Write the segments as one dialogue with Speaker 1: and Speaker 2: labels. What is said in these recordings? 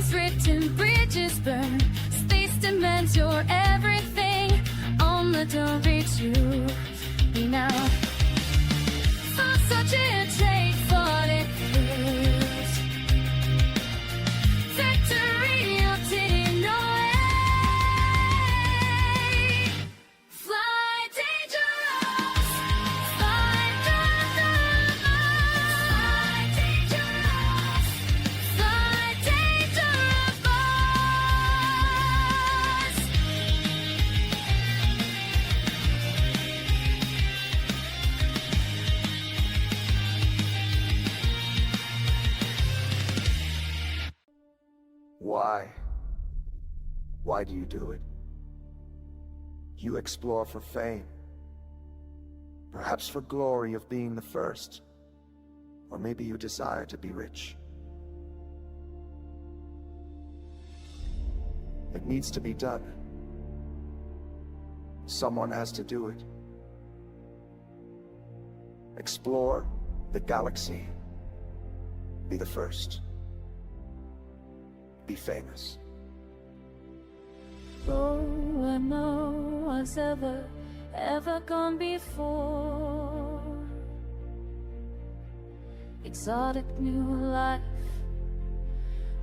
Speaker 1: Names written, bridges burn. Space demands your everything. On the don't reach you now. For such a take, fought it through. Victory obtained no way. Fly dangerous, fly dangerous, fly dangerous, fly dangerous.
Speaker 2: Why? Why do you do it? You explore for fame, perhaps for glory of being the first, or maybe you desire to be rich. It needs to be done. Someone has to do it. Explore the galaxy. Be the first. Be famous.
Speaker 1: Oh, and no one's ever gone before. Exotic new life,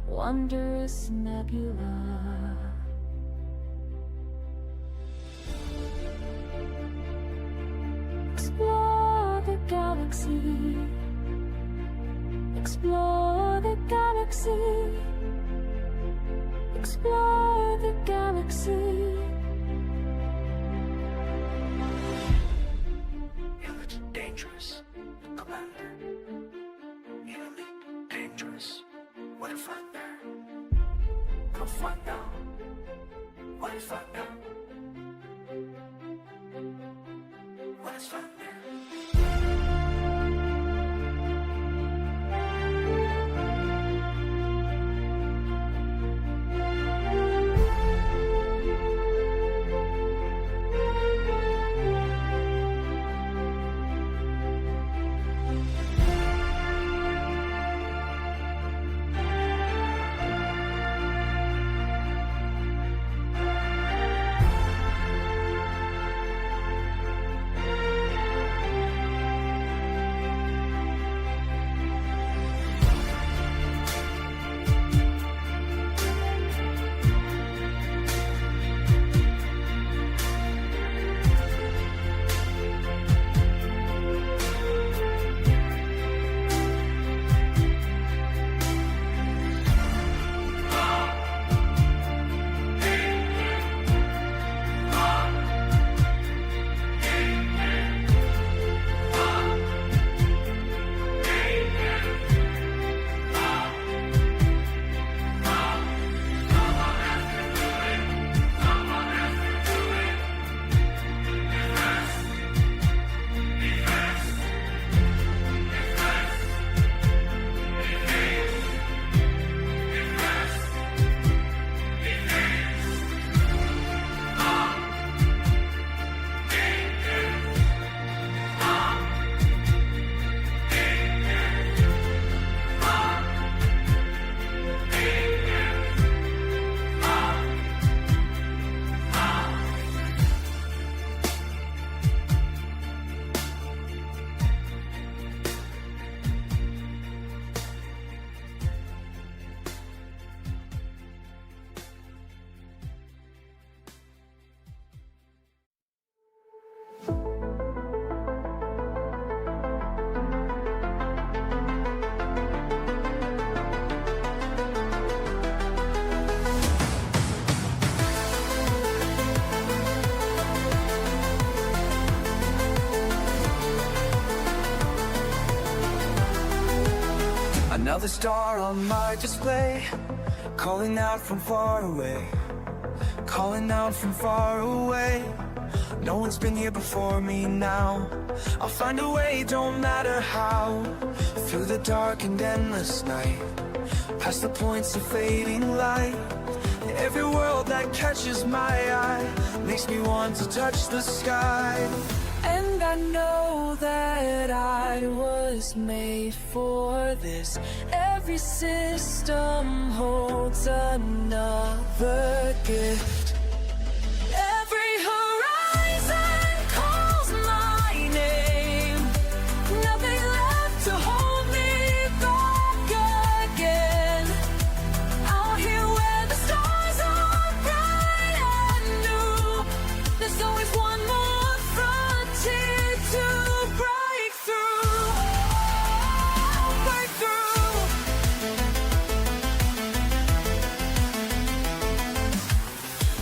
Speaker 1: wondrous nebula. Explore the galaxy. Explore the galaxy. Explore the galaxy.
Speaker 2: EliteDangerous, Commander. EliteDangerous. What if I'm there? Come find out. What if I'm there? What if I'm there?
Speaker 3: Another star on my display, calling out from far away, calling out from far away. No one's been here before me now. I'll find a way, don't matter how. Through the dark and endless night, past the points of fading light. Every world that catches my eye makes me want to touch the sky. And I know that I was made for this. Every system holds another gift. Every horizon calls my name. Nothing left to hold me back again. Out here where the stars are bright and new, there's always one more frontier to break through. Break through.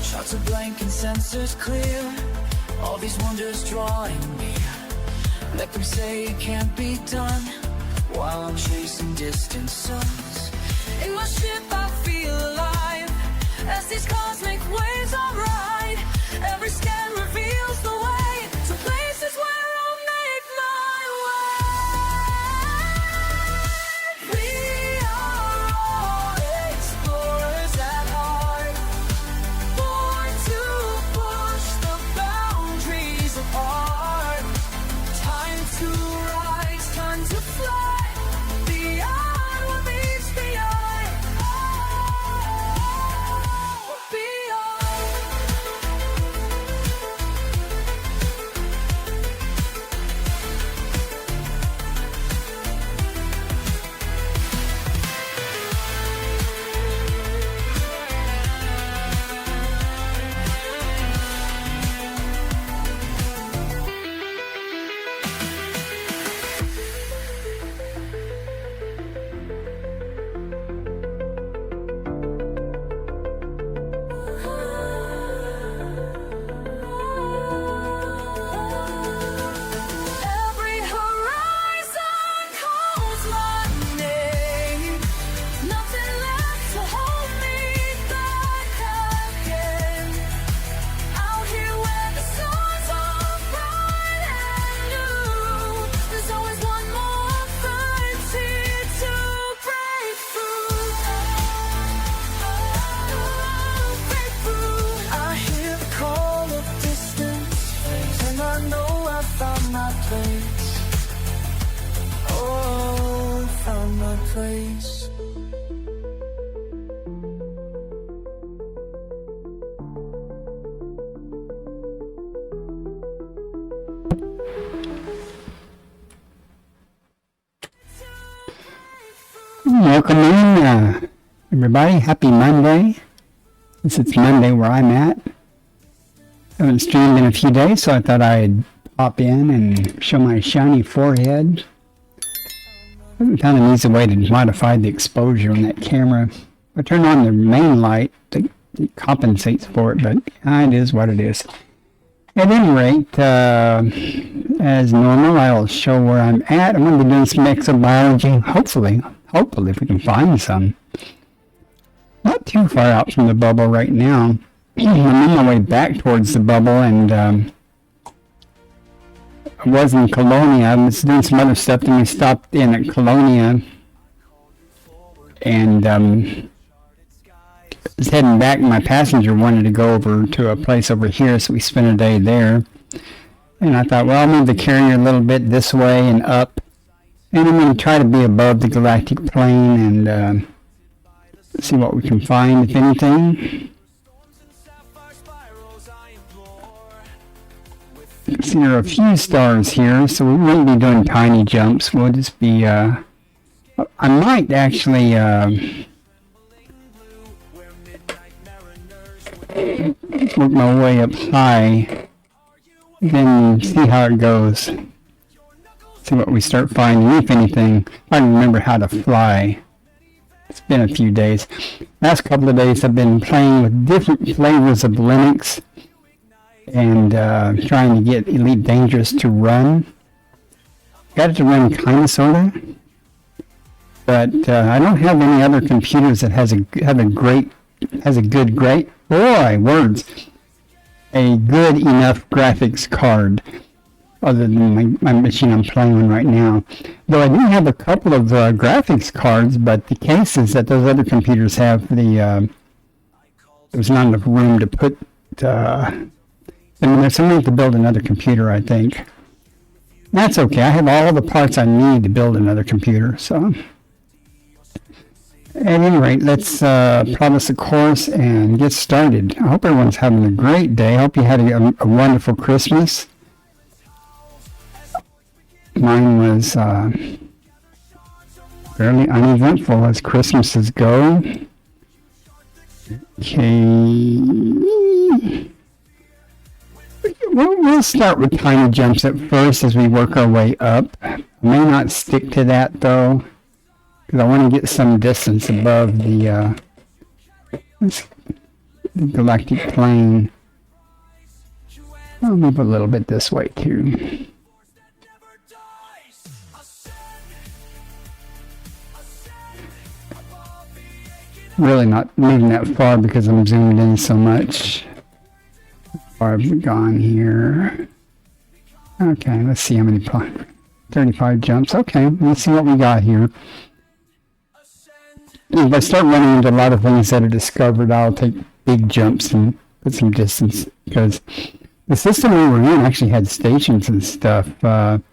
Speaker 3: Shots are blank and sensors clear. All these wonders drawing me. Let them say it can't be done, while I'm chasing distant suns. In my ship I feel alive, as these cosmic waves I ride. Every scan reveals the way to places where I'll make my way. We are all explorers at heart, born to push the boundaries apart. Time to rise, time to fly, beyond what meets the eye. Beyond. Every horizon calls my name. Nothing left to hold me back again. Out here where the stars are bright and new, there's always one more frontier to break through. Break through. I hear the call of distance, and I know I found my place. Oh, found my place.
Speaker 4: Welcome in, everybody. Happy Monday. This is Monday where I'm at. Haven't streamed in a few days, so I thought I'd pop in and show my shiny forehead. I haven't found an easy way to modify the exposure on that camera. If I turn on the main light, it compensates for it, but it is what it is. At any rate, as normal, I'll show where I'm at. I'm going to be doing some exobiology, hopefully if we can find some. Not too far out from the bubble right now. I'm on my way back towards the bubble, and I was in Colonia. I was doing some other stuff, then we stopped in at Colonia, and was heading back. My passenger wanted to go over to a place over here, so we spent a day there. And I thought, well, I'll move the carrier a little bit this way and up, and I'm going to try to be above the galactic plane and see what we can find, if anything. See, there are a few stars here, so we won't be doing tiny jumps. We'll just be, I might actually, work my way up high, then see how it goes. See what we start finding, if anything. I remember how to fly. It's been a few days. Last couple of days I've been playing with different flavors of Linux and trying to get EliteDangerous to run. Got it to run kind of, sort of. But I don't have any other computers that has a good enough graphics card other than my machine I'm playing on right now. Though I do have a couple of graphics cards, but the cases that those other computers have, there's not enough room to put, there's something to build another computer, I think. That's okay. I have all the parts I need to build another computer, so. At any rate, let's plot us a course and get started. I hope everyone's having a great day. I hope you had a wonderful Christmas. Mine was fairly uneventful as Christmases go. Okay. We'll start with tiny jumps at first as we work our way up. I may not stick to that though, because I want to get some distance above the galactic plane. I'll move a little bit this way too. Really not moving that far because I'm zooming in so much. How far have we gone here? Okay, let's see how many 35 jumps. Okay, let's see what we got here. If I start running into a lot of things that are discovered, I'll take big jumps and put some distance, because the system we were in actually had stations and stuff. And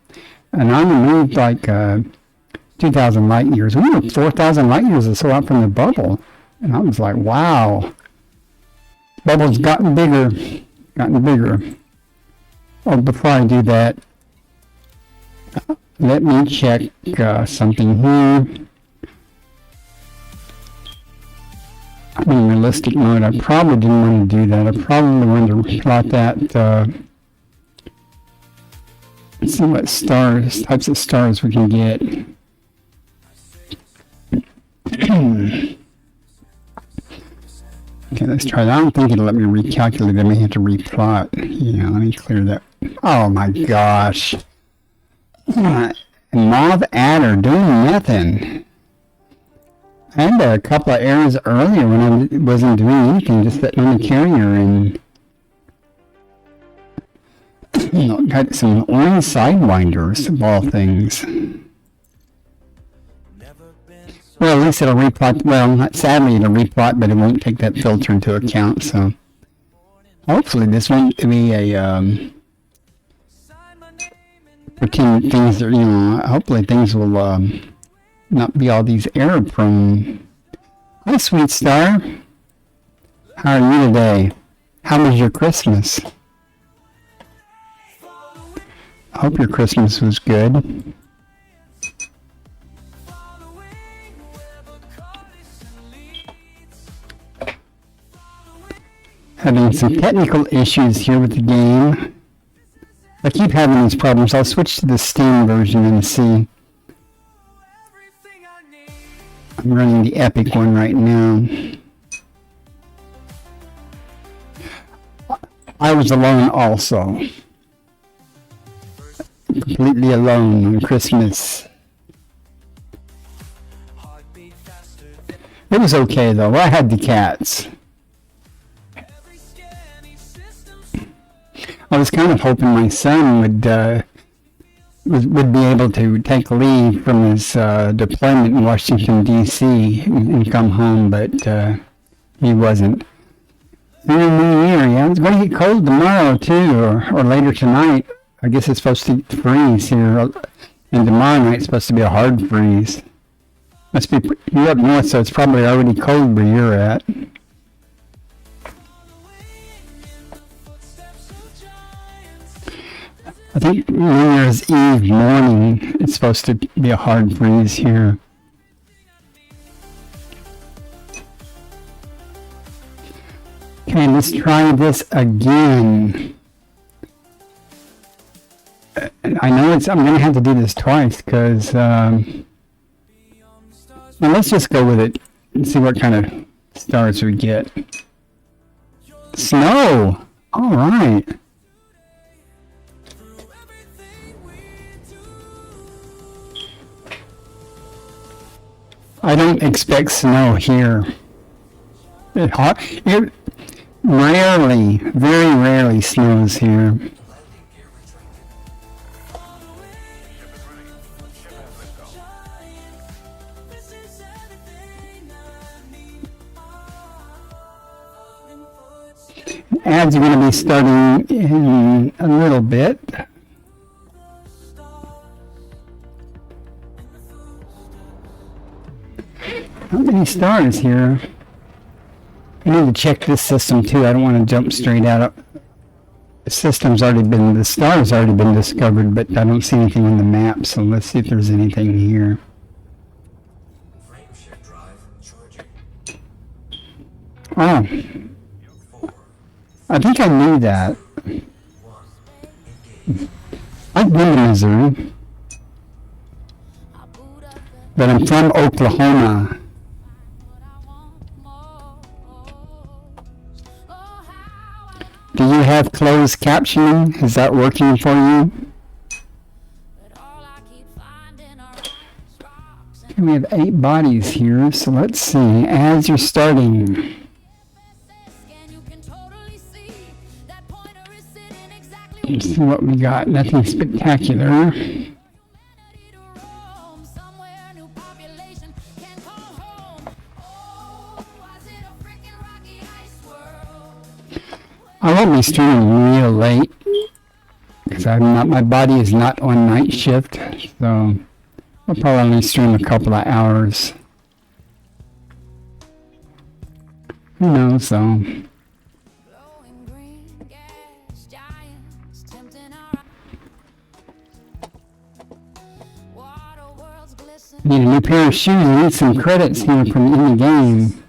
Speaker 4: I moved like 2,000 light years. We were 4,000 light years or so out from the bubble. And I was like, wow. Bubble's gotten bigger. Oh, before I do that, let me check something here. I'm in realistic mode. I probably didn't want to do that. I probably wanted to plot that. Let's see what types of stars we can get. Okay, let's try that. I don't think it'll let me recalculate. I may have to replot. Yeah, let me clear that. Oh my gosh. Mob adder doing nothing. I had a couple of errors earlier when I wasn't doing anything, just sitting on the carrier and got some orange sidewinders of all things. Well, at least it'll replot. Well, sadly it'll replot, but it won't take that filter into account. So hopefully this won't be a pretend things that hopefully things will not be all these error prone. Hi, sweet star. How are you today? How was your Christmas? I hope your Christmas was good. Having some technical issues here with the game. I keep having these problems. I'll switch to the Steam version and see. I'm running the Epic one right now. I was alone also. Completely alone on Christmas. It was okay though. I had the cats. I was kind of hoping my son would be able to take leave from his deployment in Washington, D.C. and come home, but he wasn't. In the new year, yeah, it's going to get cold tomorrow too, or later tonight. I guess it's supposed to freeze here, and tomorrow night it's supposed to be a hard freeze. Must be you're up north, so it's probably already cold where you're at. I think New Year's Eve morning, it's supposed to be a hard freeze here. Okay, let's try this again. I know I'm going to have to do this twice because, well, let's just go with it and see what kind of stars we get. Snow! Alright. I don't expect snow here. It rarely, very rarely snows here. Ads are going to be starting in a little bit. Not many stars here. I need to check this system too. I don't want to jump straight out. The stars already been discovered, but I don't see anything on the map, so let's see if there's anything here. Oh. I think I knew that. I've been to Missouri, but I'm from Oklahoma. Do you have closed captioning? Is that working for you? Okay, we have 8 bodies here, so let's see. As you're starting, let's see what we got. Nothing spectacular. I won't be streaming real late because my body is not on night shift, so I'll probably only stream a couple of hours. Who knows though? Need a new pair of shoes. I need some credits here from in the game.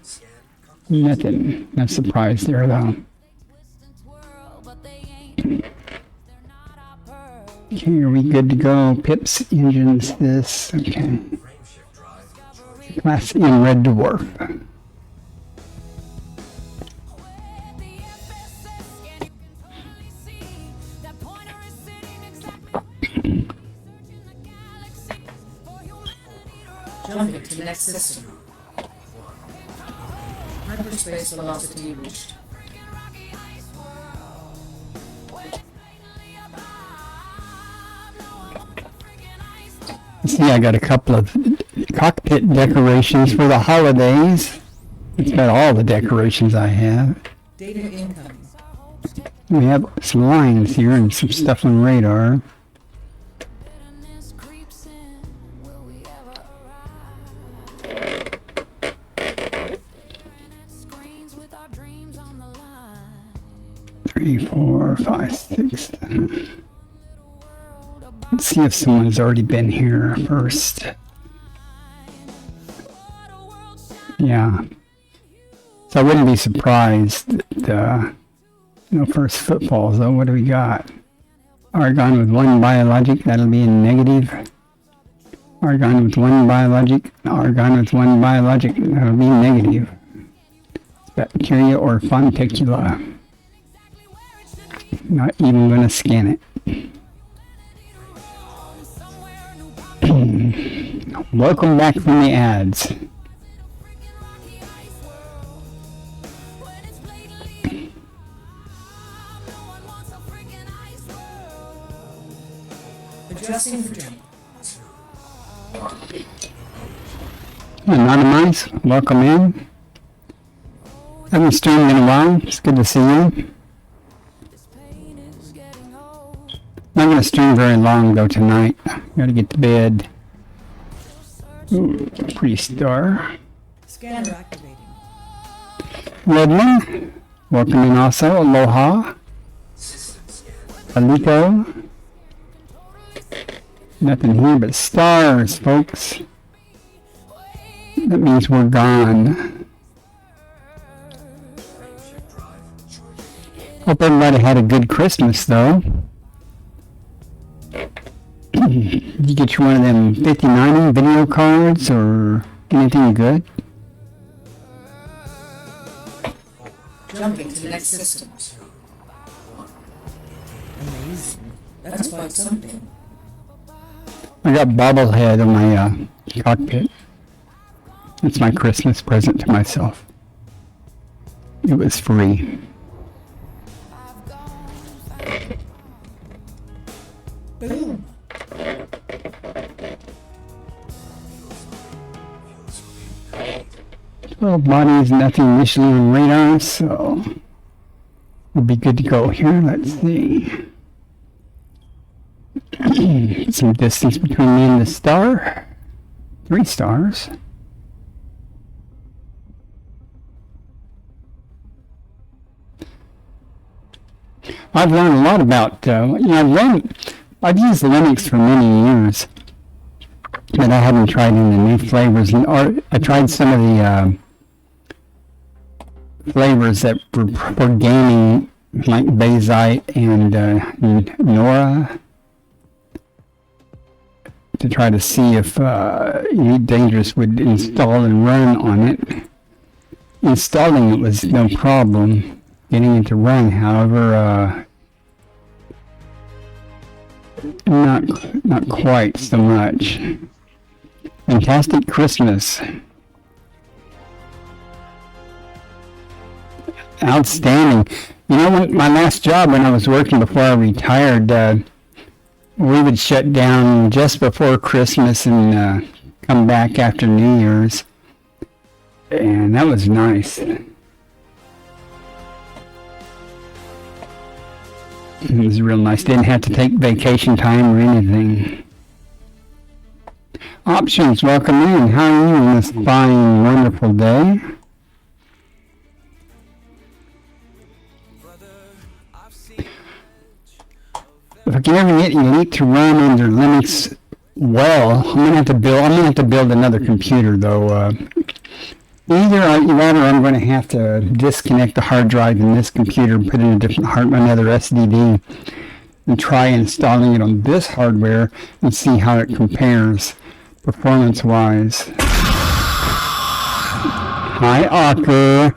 Speaker 4: Nothing. No surprise there though. Okay, are we good to go? Pips, engines, this. Okay. Class in Red Dwarf.
Speaker 5: Jumping to the next system. Hyperspace velocity reached.
Speaker 4: See, I got a couple of cockpit decorations for the holidays. It's got all the decorations I have.
Speaker 5: Data incoming.
Speaker 4: We have some lines here and some stuff on radar. Three, 4, 5, 6. Let's see if someone's already been here first. Yeah. So I wouldn't be surprised that, first footfalls though. What do we got? Argon with 1 biologic, that'll be a negative. Argon with 1 biologic, Argon with 1 biologic, that'll be negative. Bacteria or Fontecula. Not even going to scan it. Welcome back from the ads.
Speaker 5: Adjusting for jump.
Speaker 4: Anonymized, welcome in. Haven't streamed in a while. It's good to see you. Not going to stream very long though tonight. Gotta get to bed. Ooh, pretty star.
Speaker 5: Scanner activating.
Speaker 4: Redmond, welcome in also. Aloha. Aliko. Nothing here but stars, folks. That means we're gone. Hope everybody had a good Christmas though. Did you get you one of them 5090 video cards or anything good?
Speaker 5: Jumping to the next system. Amazing. That's quite something.
Speaker 4: I got bobblehead on my cockpit. It's my Christmas present to myself. It was free.
Speaker 5: Boom.
Speaker 4: Well, bodies, nothing initially on radar, so we'll be good to go here. Let's see. Some distance between me and the star. 3 stars. I've learned a lot about, I've used Linux for many years, but I haven't tried any new flavors. Or I tried some of the flavors that were for gaming, like Bayzite and Nora, to try to see if EliteDangerous would install and run on it. Installing it was no problem. Getting it to run, however, not quite so much. Fantastic Christmas. Outstanding. You know, my last job when I was working before I retired, we would shut down just before Christmas and come back after New Year's. And that was nice. It was real nice. Didn't have to take vacation time or anything. Options, welcome in. How are you on this fine, wonderful day? If I can ever get Elite to run under Linux well, I'm gonna have to build another computer though. Either I'm going to have to disconnect the hard drive in this computer and put in another SSD and try installing it on this hardware and see how it compares performance-wise. Hi, Ocker.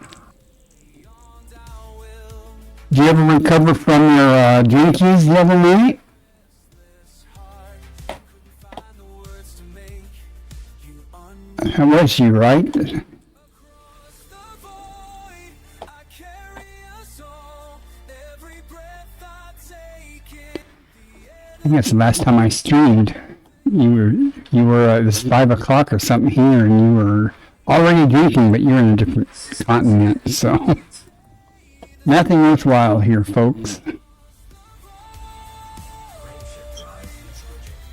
Speaker 4: Did you ever recover from your drinkies the other night? How was you, right? I think that's the last time I streamed. You were it was 5 o'clock or something here, and you were already drinking, but you're in a different continent, so nothing worthwhile here, folks.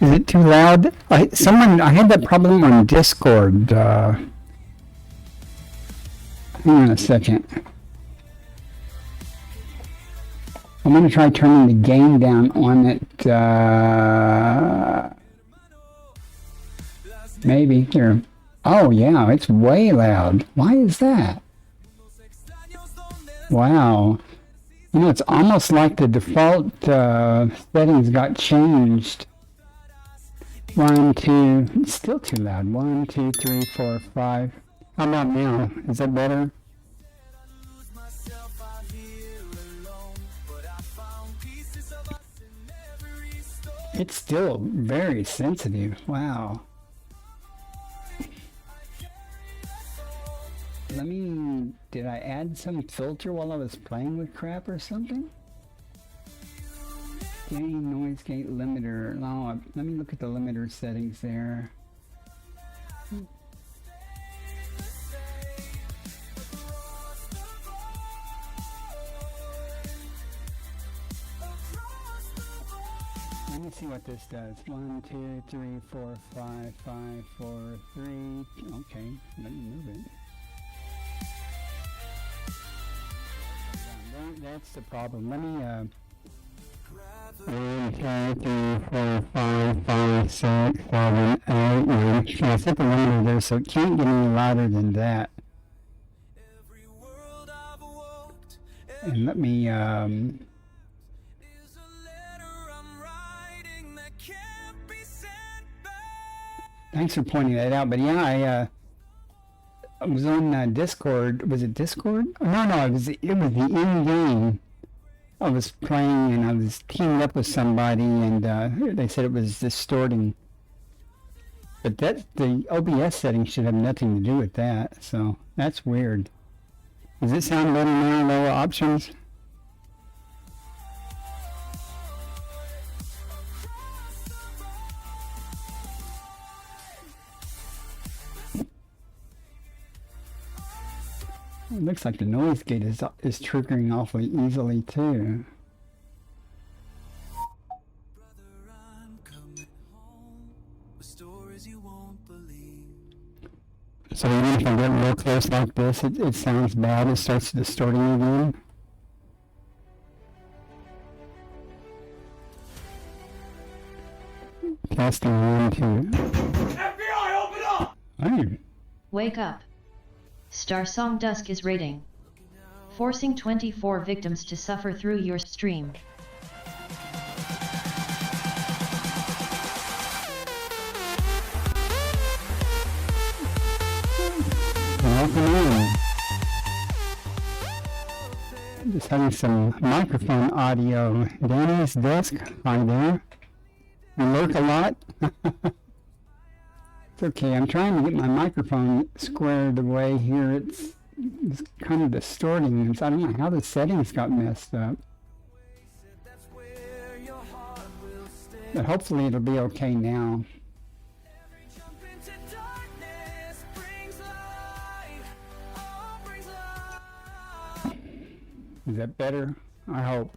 Speaker 4: Is it too loud? I had that problem on Discord. Hang on a second. I'm going to try turning the gain down on it. Maybe. Here. Oh, yeah, it's way loud. Why is that? Wow. You know, it's almost like the default settings got changed. 1, 2, it's still too loud. 1, 2, 3, 4, 5. How about now? Is that better? It's still very sensitive. Wow. Did I add some filter while I was playing with crap or something? Gain, noise gate, limiter. No, let me look at the limiter settings there. Let me see what this does. 1, 2, 3, 4, 5, 5, 4, 3. Okay, let me move it. That's the problem. Let me 1, 2, 3, 4, 5, 5, 6, 7, 8, 9. I set the limiter there, so it can't get any louder than that. And let me thanks for pointing that out. But yeah, I was on Discord. Was it Discord? No, it was the in-game. I was playing and I was teamed up with somebody, and they said it was distorting. But the OBS setting should have nothing to do with that. So that's weird. Does it sound better now? Lower options. It looks like the noise gate is triggering awfully easily too. So even if I get real close like this, it sounds bad. It starts distorting again. testing 1, 2.
Speaker 6: FBI, open up!
Speaker 4: Hey,
Speaker 7: Wake up. Star Song Dusk is raiding. Forcing 24 victims to suffer through your stream.
Speaker 4: welcome in. Just having some microphone audio. Danny's desk. Hi there. You lurk a lot. It's okay. I'm trying to get my microphone squared away here. It's kind of distorting. I don't know how the settings got messed up. But hopefully it'll be okay now. Is that better? I hope.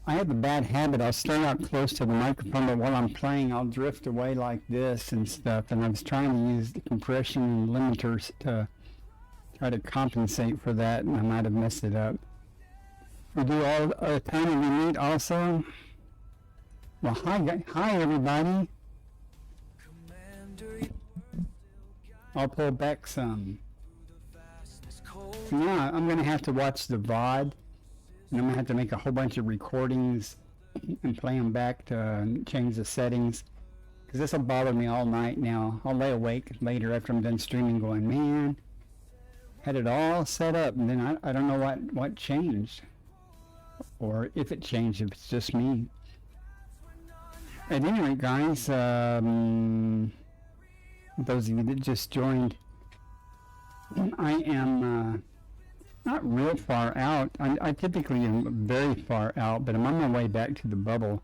Speaker 4: I have a bad habit. I'll start out close to the microphone, but while I'm playing, I'll drift away like this and stuff. And I was trying to use the compression and limiters to try to compensate for that, and I might have messed it up. We do all a time of Elite also. Well, hi everybody. I'll pull back some. So now I'm going to have to watch the VOD, and I'm going to have to make a whole bunch of recordings and play them back to change the settings, because this will bother me all night now. I'll lay awake later after I'm done streaming going, man, had it all set up, and then I don't know what changed, or if it changed, if it's just me. At any rate, guys, those of you that just joined, I am not real far out. I typically am very far out, but I'm on my way back to the bubble.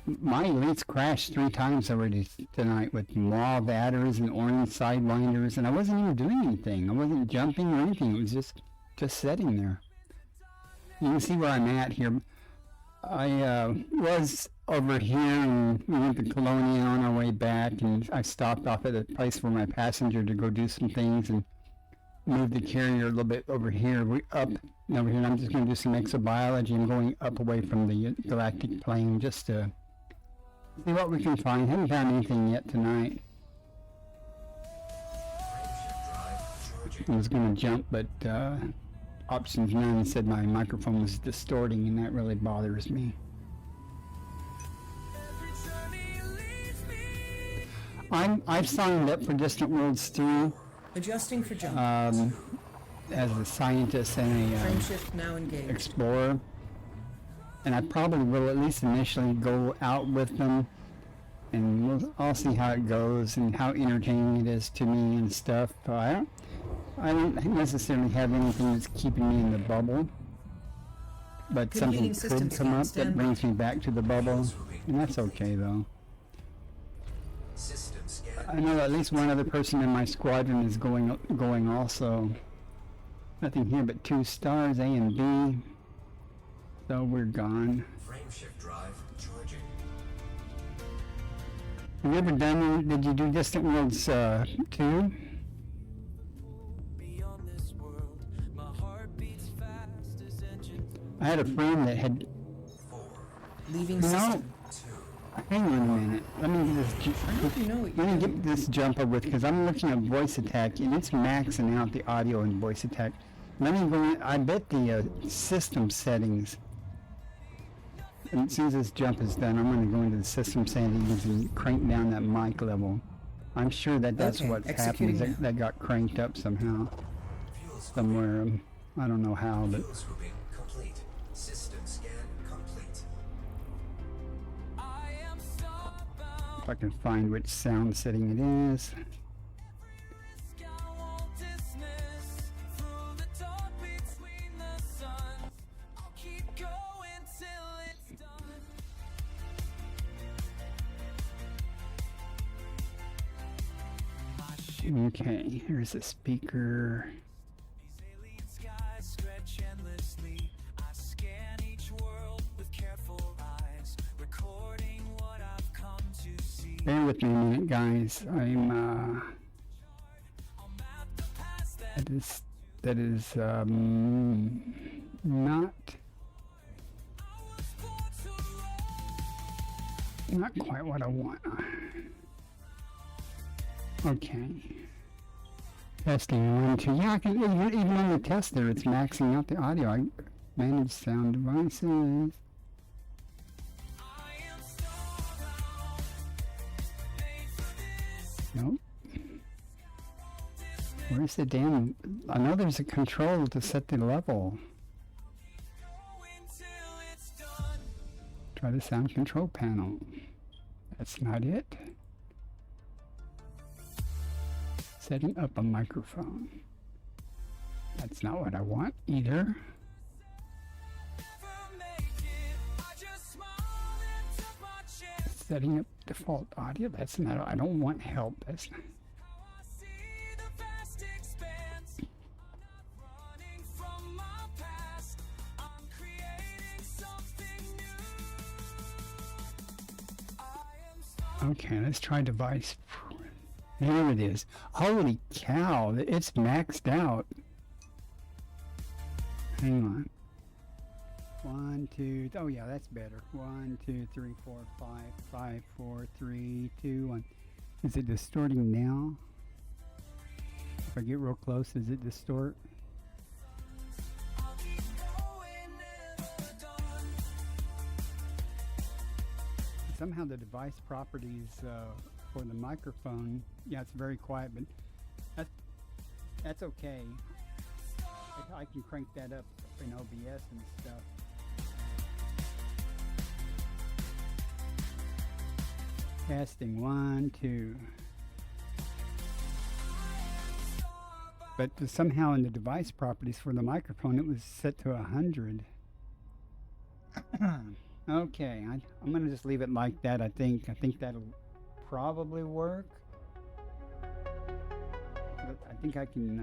Speaker 4: My elites crashed 3 times already tonight with wall adders and orange sidewinders, and I wasn't even doing anything. I wasn't jumping or anything. It was just sitting there. You can see where I'm at here. I was over here, and we went to Colonia on our way back, and I stopped off at a place for my passenger to go do some things and move the carrier a little bit over here. We're up and over here, and I'm just going to do some exobiology and going up away from the galactic plane just to see what we can find. Haven't found anything yet tonight. I was going to jump, but options 9 said my microphone was distorting, and that really bothers me. I've signed up for Distant Worlds 3
Speaker 5: Adjusting for jump.
Speaker 4: as a scientist and a
Speaker 5: Frame shift now engaged.
Speaker 4: explorer, and I probably will at least initially go out with them, and I'll see how it goes and how entertaining it is to me and stuff. I don't necessarily have anything that's keeping me in the bubble, but something could come up that brings me back to the bubble, and that's okay though. I know at least one other person in my squadron is going also. Nothing here but 2 stars, A and B, so we're gone.
Speaker 3: Frame shift drive charging.
Speaker 4: Have you ever done, did you do Distant Worlds 2? I had a friend that had...
Speaker 5: Leaving
Speaker 4: No!
Speaker 5: system.
Speaker 4: Hang on a minute. Let me get this jump up with, because I'm looking at voice attack, and it's maxing out the audio in voice attack. Let me go in, I bet the system settings, and as soon as this jump is done, I'm going to go into the system settings and crank down that mic level. I'm sure that that's
Speaker 5: Okay,
Speaker 4: what's happening, is that got cranked up somehow. Somewhere, I don't know how, but...
Speaker 3: Fuel swooping complete. System scan complete.
Speaker 4: if I can find which sound setting it is. Okay, here's a speaker. Bear with me a minute, guys. I'm at this that is not quite what I want. Okay. Testing 1, 2. Yeah, I can even on the test there, it's maxing out the audio. I manage sound devices. Nope. Where's the damn... I know there's a control to set the level. Try the sound control panel. That's not it. Setting up a microphone. That's not what I want either. Setting up default audio. That's not... I don't want help. That's not... Okay, let's try device. There it is. Holy cow, it's maxed out. Hang on. 1, 2, oh yeah, that's better. 1, 2, 3, 4, 5, 5, 4, 3, 2, 1. Is it distorting now? If I get real close, does it distort? Somehow the device properties for the microphone, yeah, it's very quiet, but that's okay. I can crank that up in OBS and stuff. Testing 1, 2. But somehow in the device properties for the microphone, it was set to 100. Okay, I'm gonna just leave it like that. I think that'll probably work. But I think I can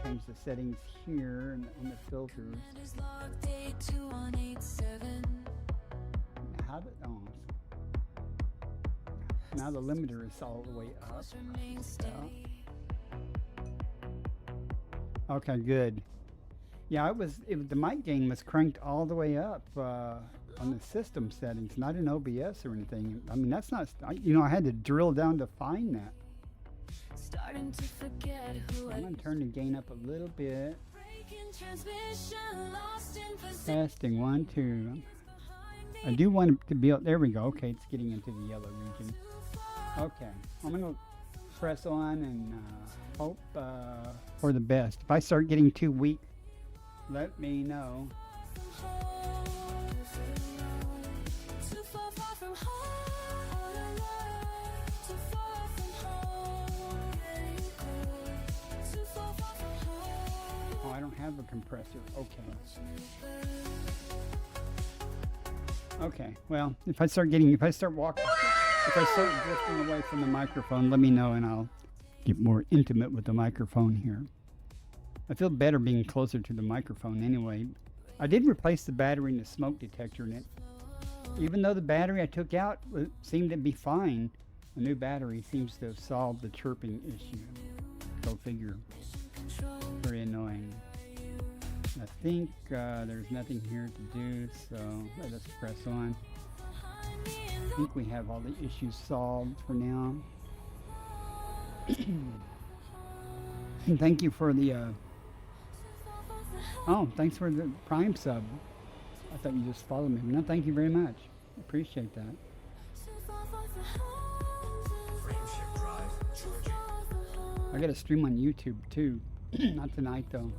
Speaker 4: change the settings here and the filters. How did now the limiter is all the way up. Okay, good. Yeah, the mic gain was cranked all the way up on the system settings, not in OBS or anything. I mean, that's not, I had to drill down to find that. I'm going to turn the gain up a little bit. Testing 1, 2. I do want it to be, there we go. Okay, it's getting into the yellow region. Okay, I'm going to press on and hope for the best. If I start getting too weak, let me know. Oh, I don't have a compressor. Okay. Okay, well, if I start drifting away from the microphone, let me know and I'll get more intimate with the microphone here. I feel better being closer to the microphone anyway. I did replace the battery in the smoke detector in it. Even though the battery I took out seemed to be fine, the new battery seems to have solved the chirping issue. Go figure. Very annoying. I think there's nothing here to do, so let us press on. I think we have all the issues solved for now. And thank you for the oh, thanks for the Prime sub. I thought you just followed me. No, thank you very much. Appreciate that. I got a stream on YouTube too. Not tonight though.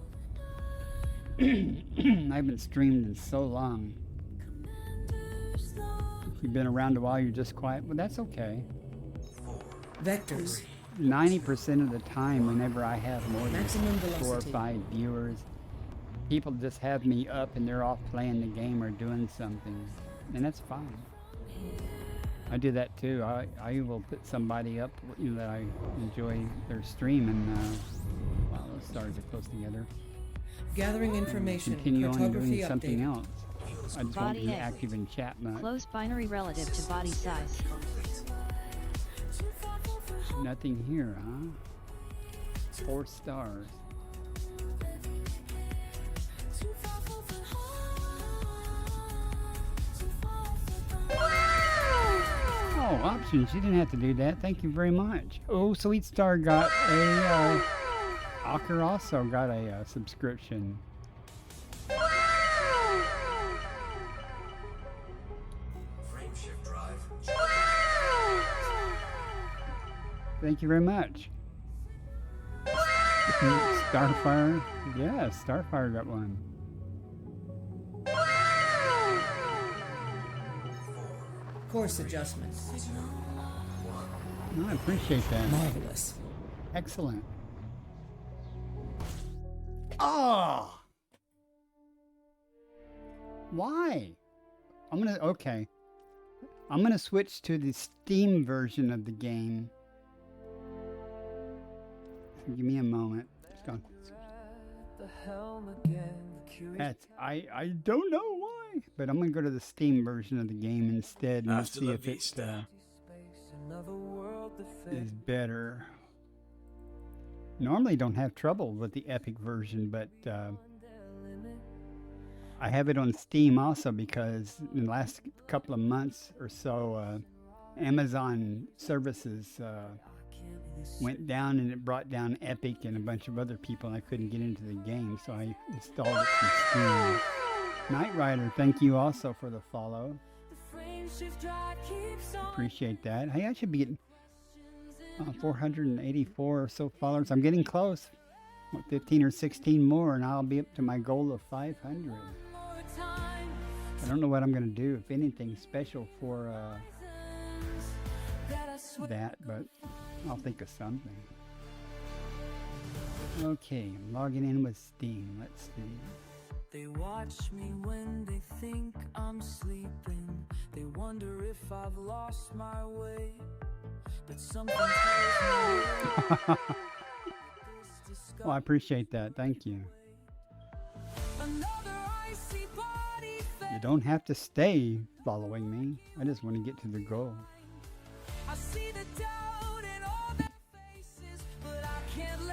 Speaker 4: I haven't streamed in so long. If you've been around a while, you're just quiet. Well, that's okay.
Speaker 5: Vectors.
Speaker 4: 90% of the time, whenever I have more than
Speaker 5: Maximum
Speaker 4: 4 or
Speaker 5: velocity.
Speaker 4: 5 viewers, people just have me up and they're off playing the game or doing something, and that's fine. I do that too. I will put somebody up that I enjoy their stream, and wow, those stars are close together.
Speaker 5: Gathering information.
Speaker 4: Continue on
Speaker 5: Cartography
Speaker 4: doing something
Speaker 5: updated.
Speaker 4: else. I just won't
Speaker 7: Body
Speaker 4: be
Speaker 7: A.
Speaker 4: active in chat much.
Speaker 7: Close binary relative to body size.
Speaker 4: Nothing here, huh? 4 stars. Oh, options. You didn't have to do that. Thank you very much. Oh, Sweet Star got a... Ocker also got a subscription.
Speaker 3: Frameshift drive.
Speaker 4: Thank you very much. Starfire. Yeah, Starfire got one.
Speaker 5: Course adjustments.
Speaker 4: I appreciate that.
Speaker 5: Marvelous.
Speaker 4: Excellent. Oh! Why? Okay. I'm gonna switch to the Steam version of the game. Give me a moment. Just go. That's, I don't know why, but I'm gonna go to the Steam version of the game instead and see if it is better. Normally don't have trouble with the Epic version, but I have it on Steam also because in the last couple of months or so, Amazon services went down and it brought down Epic and a bunch of other people and I couldn't get into the game, so I installed it from Steam. Knight Rider, thank you also for the follow. Appreciate that. Hey, I should be getting 484 or so followers. I'm getting close. 15 or 16 more and I'll be up to my goal of 500. I don't know what I'm going to do, if anything special for that, but I'll think of something. Okay, I'm logging in with Steam. Let's see.
Speaker 8: They watch me when they think I'm sleeping. They wonder if I've lost my way. But something tells me
Speaker 4: Well, I appreciate that. Thank you. You don't have to stay following me. I just want to get to the goal.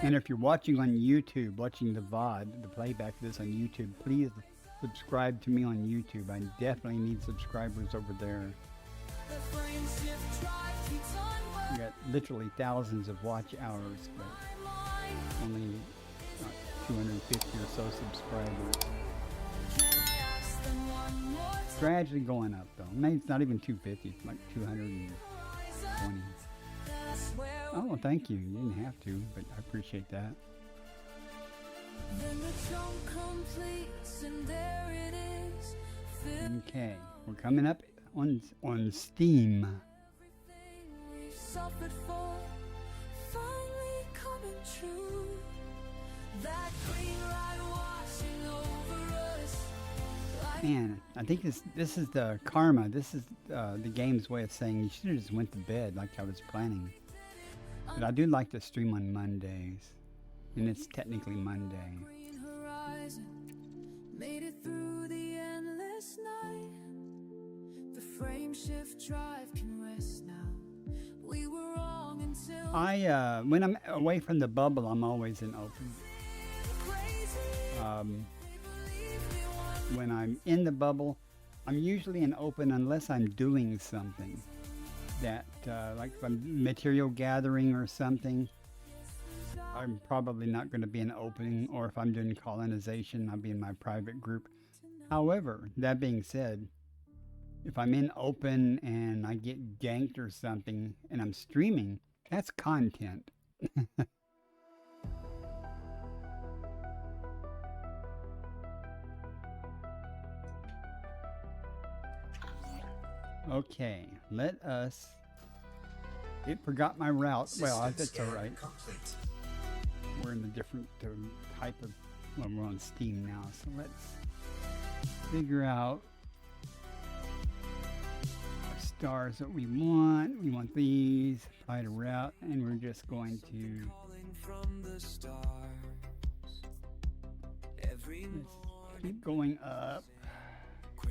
Speaker 4: And if you're watching on YouTube, watching the VOD, the playback of this on YouTube, please subscribe to me on YouTube. I definitely need subscribers over there. I got literally thousands of watch hours, but only 250 or so subscribers. It's gradually going up though. Maybe it's not even 250, it's like 220. Oh, thank you. You didn't have to, but I appreciate that. Okay, we're coming up on Steam. Man, I think this is the karma. This is the game's way of saying you should have just went to bed like I was planning. But I do like to stream on Mondays, and it's technically Monday. Made it through the endless night. The frame shift drive can rest now. We were wrong until when I'm away from the bubble, I'm always in open. When I'm in the bubble, I'm usually in open unless I'm doing something that, like if I'm material gathering or something, I'm probably not going to be in opening, or if I'm doing colonization, I'll be in my private group. However, that being said, if I'm in open and I get ganked or something and I'm streaming, that's content. Okay, let us... It forgot my route. Well, that's alright. We're in a different type of... Well, we're on Steam now, so let's figure out our stars that we want. We want these. Apply to route, and we're just going to... Let's keep going up. I'm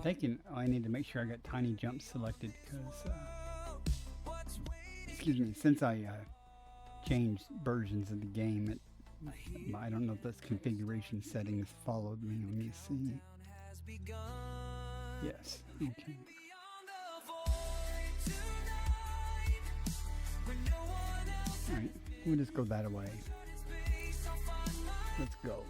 Speaker 4: thinking, I need to make sure I got tiny jump selected because excuse me, since I changed versions of the game, I don't know if those configuration settings followed me. Let me see. Yes. Okay. Alright, we'll just go that way. Let's go.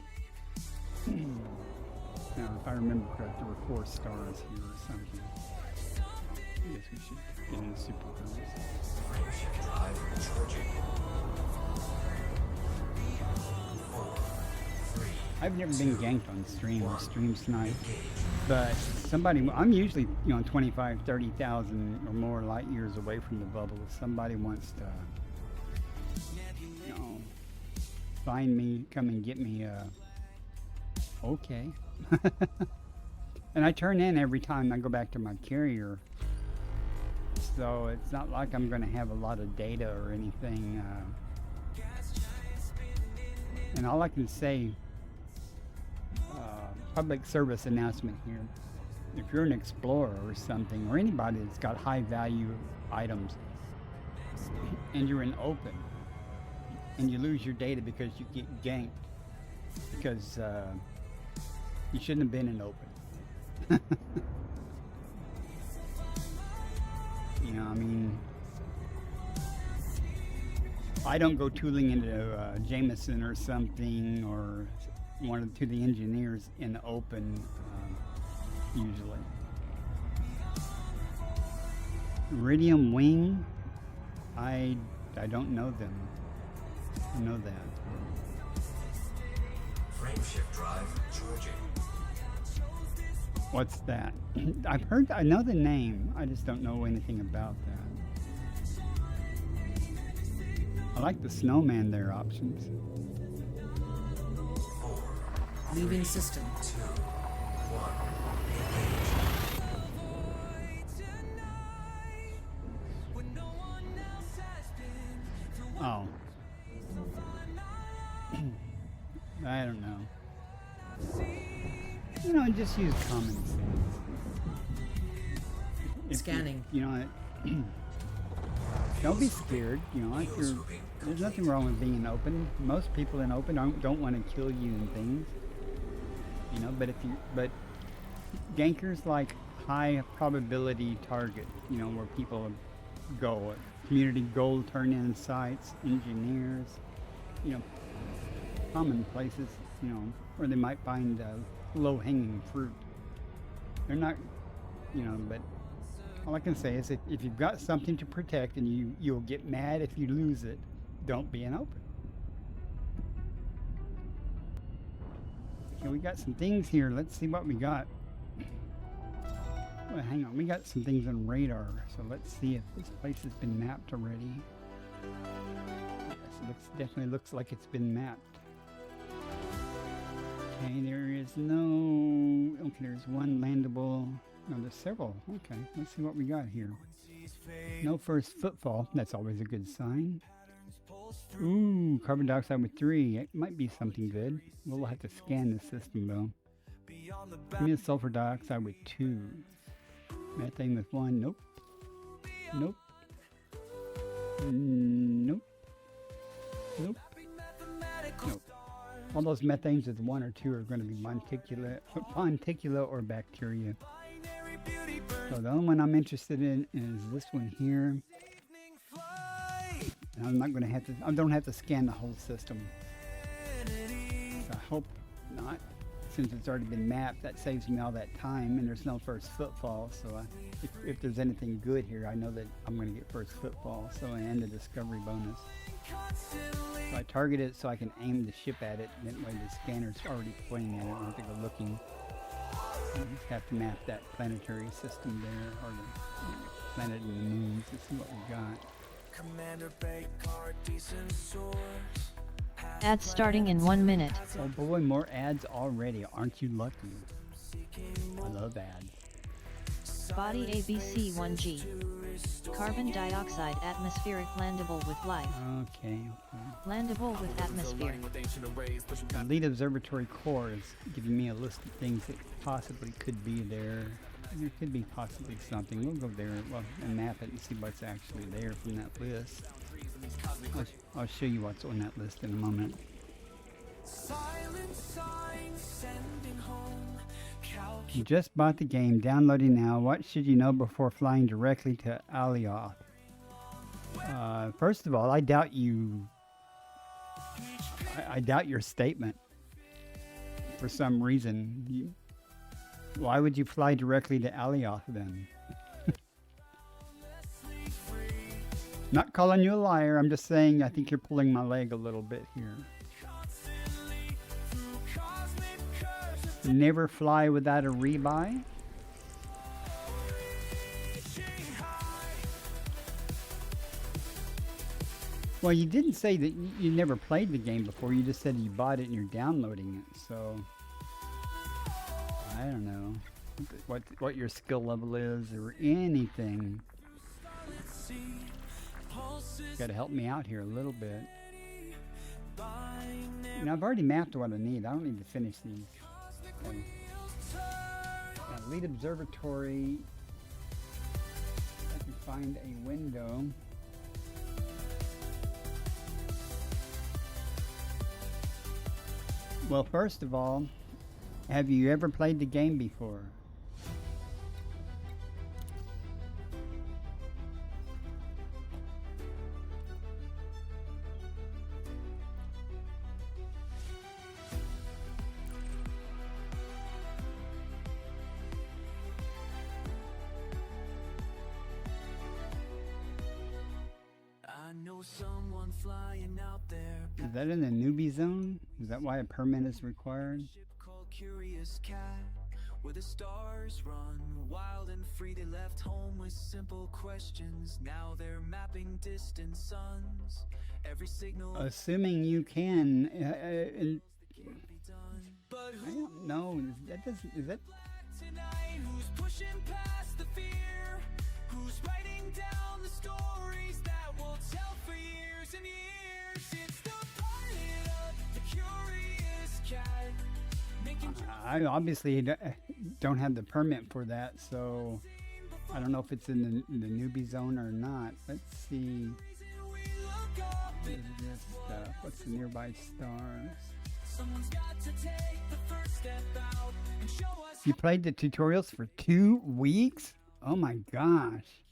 Speaker 4: Now, if I remember correct, there were 4 stars here or something. I guess we should get into super girls. I've never been ganked on stream or stream snipe, but somebody, I'm usually, 25, 30,000 or more light years away from the bubble. If somebody wants to, find me, come and get me, okay. And I turn in every time I go back to my carrier, so it's not like I'm going to have a lot of data or anything. And all I can say, public service announcement here, if you're an explorer or something, or anybody that's got high value items, and you're in open, and you lose your data because you get ganked, because you shouldn't have been in open. I mean, I don't go tooling into Jameson or something, or one to the engineers in the open, usually. Iridium Wing, I don't know them. I know that.
Speaker 9: Frameshift drive charging.
Speaker 4: What's that? I know the name, I just don't know anything about that. I like the snowman there options.
Speaker 5: Leaving system.
Speaker 9: 2, 1.
Speaker 4: Oh. I don't know. Just use common sense.
Speaker 5: Scanning.
Speaker 4: Don't be scared. There's nothing wrong with being in open. Most people in open don't want to kill you and things. But gankers like high probability target. Where people go. Community goal turn-in sites, engineers. Common places. Where they might find low-hanging fruit. They're not, but all I can say is if you've got something to protect and you'll get mad if you lose it, don't be in open. Okay, we got some things here. Let's see what we got. Well, hang on. We got some things on radar, so let's see if this place has been mapped already. Yes, it definitely looks like it's been mapped. Okay, there is no... Okay, there's one landable... No, there's several. Okay, let's see what we got here. No first footfall. That's always a good sign. Ooh, carbon dioxide with 3. It might be something good. We'll have to scan the system, though. Give me a sulfur dioxide with 2. Methane with 1. Nope. Nope. Nope. Nope. Nope. All those methanes with 1 or 2 are going to be monticula or bacteria. So the only one I'm interested in is this one here. And I'm not going to have to, I don't have to scan the whole system. So I hope not. Since it's already been mapped, that saves me all that time, and there's no first footfall. So if there's anything good here, I know that I'm going to get first footfall. So I end the discovery bonus. So I target it so I can aim the ship at it, and that way the scanner's already pointing at it. I don't have to go looking. I just have to map that planetary system there, or the planet and the moons to see what we got.
Speaker 3: Commander Baker, decent source.
Speaker 7: Ads starting in 1 minute.
Speaker 4: Oh boy, more ads already. Aren't you lucky? I love ads.
Speaker 7: Body ABC-1G. Carbon dioxide atmospheric landable with life.
Speaker 4: Okay.
Speaker 7: Landable with atmosphere.
Speaker 4: Elite Observatory Core is giving me a list of things that possibly could be there. There could be possibly something. We'll go there and map it and see what's actually there from that list. I'll show you what's on that list in a moment.
Speaker 8: Silent signs sending home.
Speaker 4: You just bought the game, downloading now. What should you know before flying directly to Alioth? First of all, I doubt you. I doubt your statement. For some reason, why would you fly directly to Alioth then? Not calling you a liar. I'm just saying I think you're pulling my leg a little bit here. Never fly without a rebuy. Well, you didn't say that you never played the game before. You just said you bought it and you're downloading it. So I don't know what your skill level is or anything. Got to help me out here a little bit. And I've already mapped what I need. I don't need to finish these. Okay. Elite Observatory. I can find a window. Well, first of all, have you ever played the game before?
Speaker 8: I know someone flying out there.
Speaker 4: Is that in the newbie zone? Is that why a permit is required?
Speaker 8: Called Curious Cat, where the stars run wild and free. They left home with simple questions. Now they're mapping distant suns. Every signal.
Speaker 4: Assuming you can.
Speaker 8: But
Speaker 4: I don't know. That doesn't. Is that?
Speaker 8: tonight? Who's pushing past the fear? Who's writing down the stories that we'll tell for years and years? It's the pilot of the Curious Cat.
Speaker 4: I obviously don't have the permit for that, so I don't know if it's in the newbie zone or not. Let's see. What is this stuff? What's the nearby stars?
Speaker 8: Someone's got to take the first step out and show us.
Speaker 4: You played the tutorials for 2 weeks? Oh my gosh.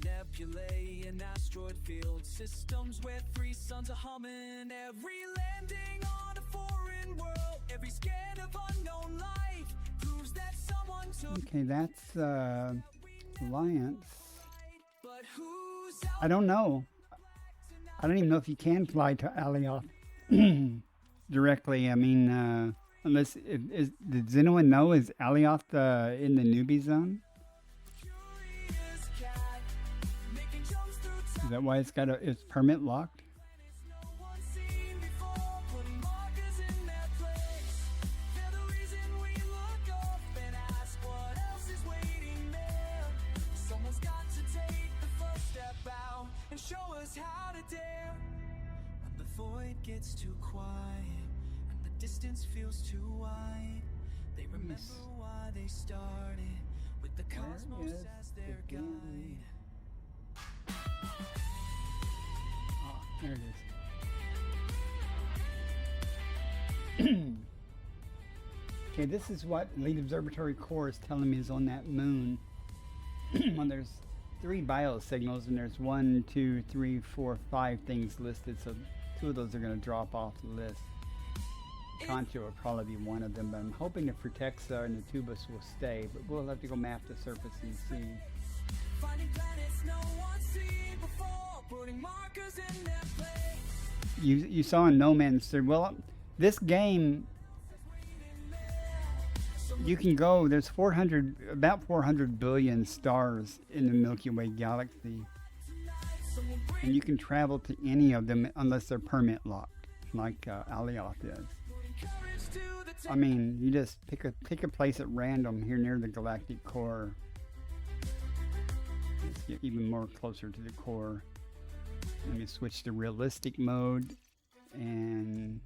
Speaker 8: Nebulae and asteroid field systems where 3 suns are humming. Every landing on a foreign world, every scan of unknown life proves that someone took.
Speaker 4: Okay, that's Alliance.
Speaker 8: But who's
Speaker 4: I don't know. I don't even know if you can fly to Alioth directly. I mean, unless did anyone know, is Alioth in the newbie zone? Is that why it's got its permit locked?
Speaker 8: Someone's got to take the first step out and show us how to dare. When the void gets too quiet and the distance feels too wide, they remember why they started with the cosmos as their guide.
Speaker 4: Oh, there it is. Okay, this is what Elite Observatory Core is telling me is on that moon. Well, there's 3 biosignals, and there's 1, 2, 3, 4, 5 things listed, so 2 of those are going to drop off the list. Concho will probably be one of them, but I'm hoping the Frutexa and the Tubus will stay, but we'll have to go map the surface and see.
Speaker 8: Finding planets no one's seen before, putting markers in their place.
Speaker 4: You saw in No Man's Sky. Well, this game, you can go. There's about 400 billion stars in the Milky Way galaxy, and you can travel to any of them unless they're permit locked, like Alioth is. I mean, you just pick a place at random here near the galactic core. Let's get even more closer to the core. Let me switch to realistic mode and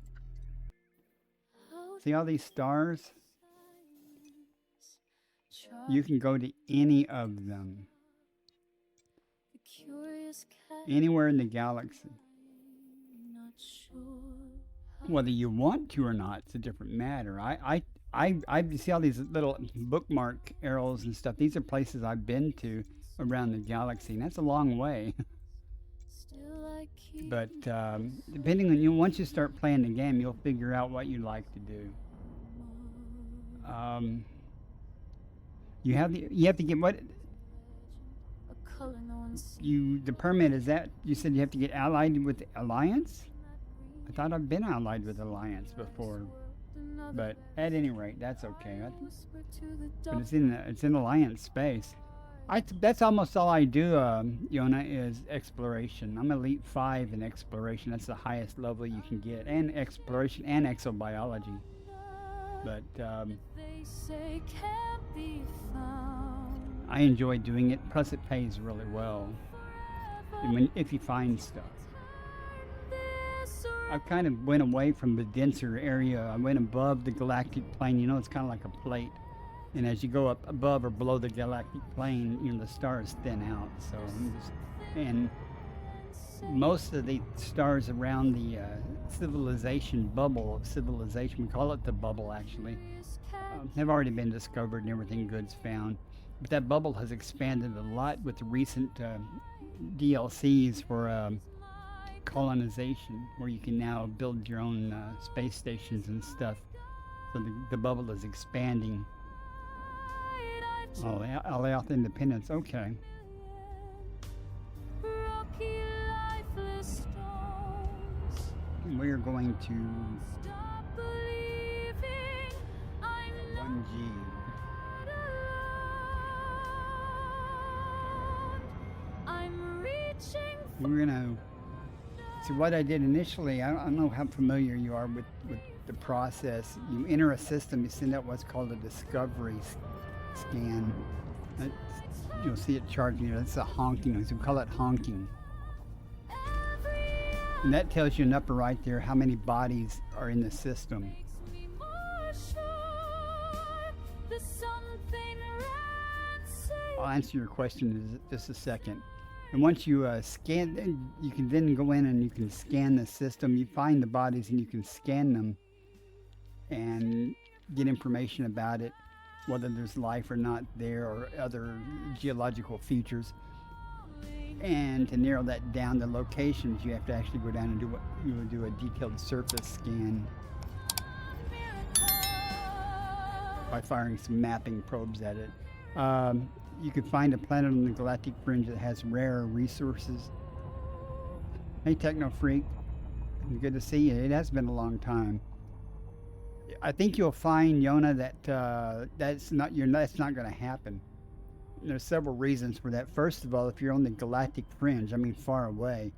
Speaker 4: see all these stars. You can go to any of them.
Speaker 1: The curious cat,
Speaker 4: Anywhere in the galaxy.
Speaker 1: not sure.
Speaker 4: Whether you want to or not, it's a different matter. I see all these little bookmark arrows and stuff. These are places I've been to around the galaxy, and that's a long way.
Speaker 1: Still I keep
Speaker 4: But depending on you, once you start playing the game, you'll figure out what you like to do. You have to get what
Speaker 1: a color no one sees.
Speaker 4: the permit is that you said you have to get allied with Alliance. I thought I've been allied with Alliance before, but at any rate, that's okay.
Speaker 1: Whisper to the
Speaker 4: But it's in Alliance space. That's almost all I do, Yona, is exploration. I'm Elite 5 in exploration. That's the highest level you can get, and exploration and exobiology. But
Speaker 1: they say can't be found.
Speaker 4: I enjoy doing it. Plus, it pays really well if you find stuff. I kind of went away from the denser area. I went above the galactic plane. You know, it's kind of like a plate. And as you go up above or below the galactic plane, you know, the stars thin out. So, and most of the stars around the civilization bubble of civilization, we call it the bubble actually, have already been discovered and everything good's found. But that bubble has expanded a lot with the recent DLCs for colonization, where you can now build your own space stations and stuff. So the bubble is expanding. Oh, Alioth Independence, okay.
Speaker 1: Rocky, lifeless stones.
Speaker 4: We're going to
Speaker 1: Stop believing I'm
Speaker 4: 1G.
Speaker 1: alone. I'm reaching
Speaker 4: We're gonna see what I did initially. I don't know how familiar you are with the process. You enter a system, you send out what's called a discovery scan. You'll see it charging you. That's a honking. So we call it honking. And that tells you in upper right there how many bodies are in the system.
Speaker 1: me more sure there's something rancid.
Speaker 4: I'll answer your question in just a second. And once you scan, you can then go in and you can scan the system. You find the bodies and you can scan them and get information about it, whether there's life or not there, or other geological features. And to narrow that down to locations, you have to actually go down and do a detailed surface scan by firing some mapping probes at it. You could find a planet on the galactic fringe that has rare resources. Hey, Techno Freak, good to see you. It has been a long time. I think you'll find, Yona, that that's not going to happen. There's several reasons for that. First of all, if you're on the galactic fringe, I mean far away,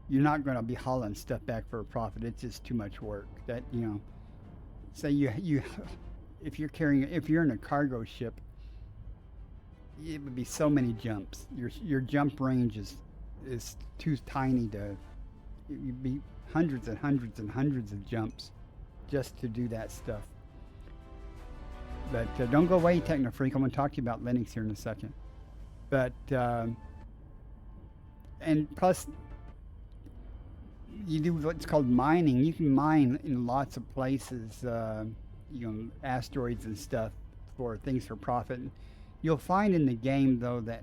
Speaker 4: you're not going to be hauling stuff back for a profit. It's just too much work. That, you know, say if you're in a cargo ship, it would be so many jumps. Your jump range is too tiny to. You'd be hundreds and hundreds and hundreds of jumps just to do that stuff. But don't go away, Techno Freak. I'm going to talk to you about Linux here in a second. But and plus, you do what's called mining. You can mine in lots of places, asteroids and stuff for things for profit. You'll find in the game, though, that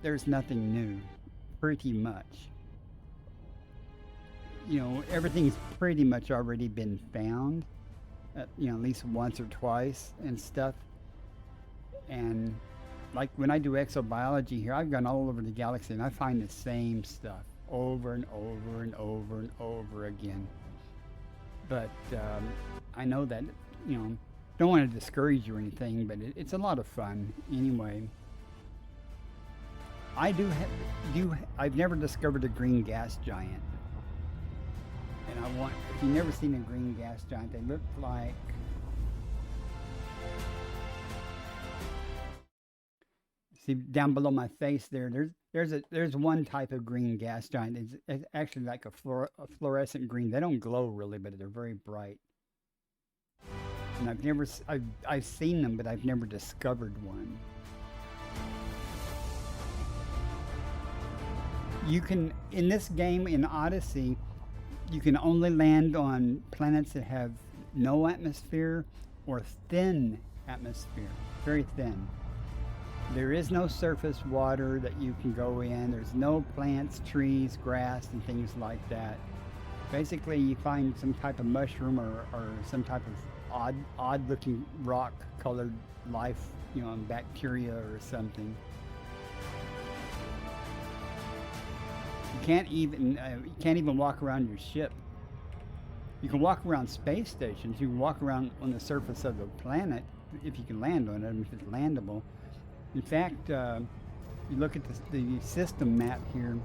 Speaker 4: there's nothing new, pretty much. Everything's pretty much already been found, at least once or twice and stuff. And like when I do exobiology here, I've gone all over the galaxy and I find the same stuff over and over and over and over again. But I know that, don't want to discourage you or anything, but it's a lot of fun anyway. I've never discovered a green gas giant. And if you've never seen a green gas giant, they look like, see down below my face there's one type of green gas giant. It's actually like a fluorescent green. They don't glow really, but they're very bright. And I've seen them, but I've never discovered one. You can, in this game, in Odyssey, you can only land on planets that have no atmosphere or thin atmosphere, very thin. There is no surface water that you can go in. There's no plants, trees, grass, and things like that. Basically, you find some type of mushroom or some type of odd-looking rock-colored life, you know, bacteria or something. You can't even walk around your ship. You can walk around space stations. You can walk around on the surface of the planet if you can land on it, if it's landable. In fact, you look at the system map here.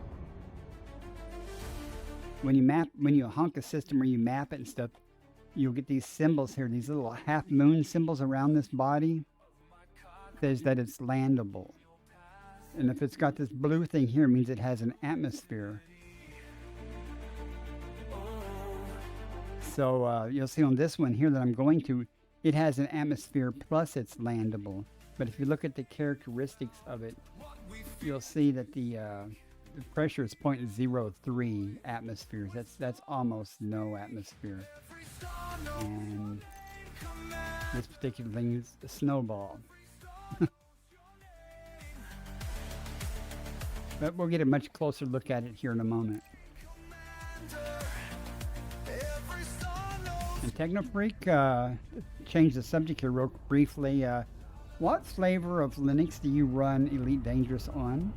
Speaker 4: When you honk a system or you map it and stuff, you'll get these symbols here, these little half moon symbols around this body. It says that it's landable. And if it's got this blue thing here, it means it has an atmosphere. So you'll see on this one here that I'm going to, it has an atmosphere plus it's landable. But if you look at the characteristics of it, you'll see that the pressure is 0.03 atmospheres. That's almost no atmosphere. And this particular thing is a snowball. But we'll get a much closer look at it here in a moment. And Technofreak, change the subject here real briefly. What flavor of Linux do you run Elite Dangerous on?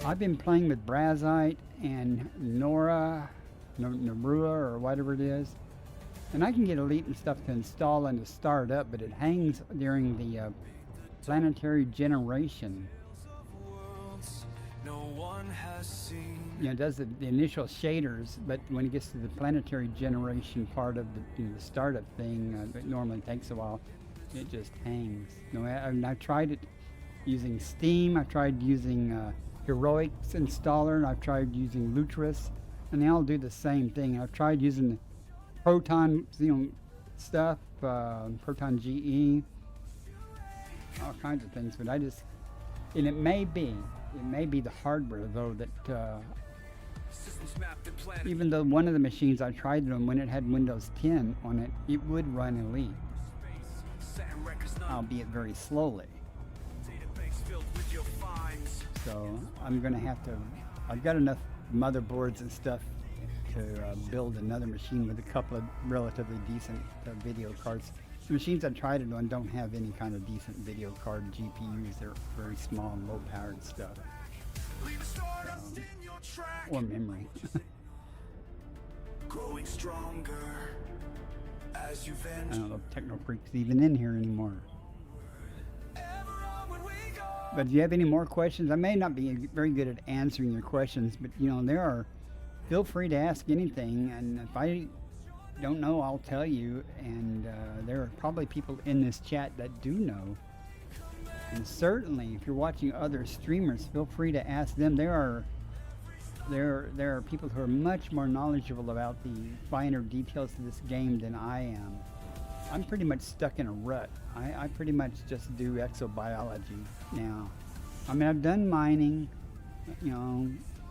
Speaker 4: I've been playing with Brazite and Narua or whatever it is. And I can get Elite and stuff to install and to start up, but it hangs during the planetary generation. You know, it does the initial shaders, but when it gets to the planetary generation part of the startup thing, it normally takes a while. It just hangs. I've tried it using Steam. I've tried using Heroics installer, and I've tried using Lutris, and they all do the same thing. I've tried using Proton, stuff, Proton GE, all kinds of things, but and it may be the hardware though that, even though one of the machines I tried it on, when it had Windows 10 on it, it would run Elite, albeit very slowly. So I'm gonna have to, I've got enough motherboards and stuff to build another machine with a couple of relatively decent video cards. The machines I tried it on don't have any kind of decent video card GPUs. They're very small and low-powered stuff. Or memory.
Speaker 3: Growing stronger as you
Speaker 4: I don't know if Technofreak's even in here anymore. But if you have any more questions, I may not be very good at answering your questions, but feel free to ask anything, and if I don't know, I'll tell you, and there are probably people in this chat that do know. And certainly, if you're watching other streamers, feel free to ask them. There are people who are much more knowledgeable about the finer details of this game than I am. I'm pretty much stuck in a rut. I pretty much just do exobiology now. I mean, I've done mining,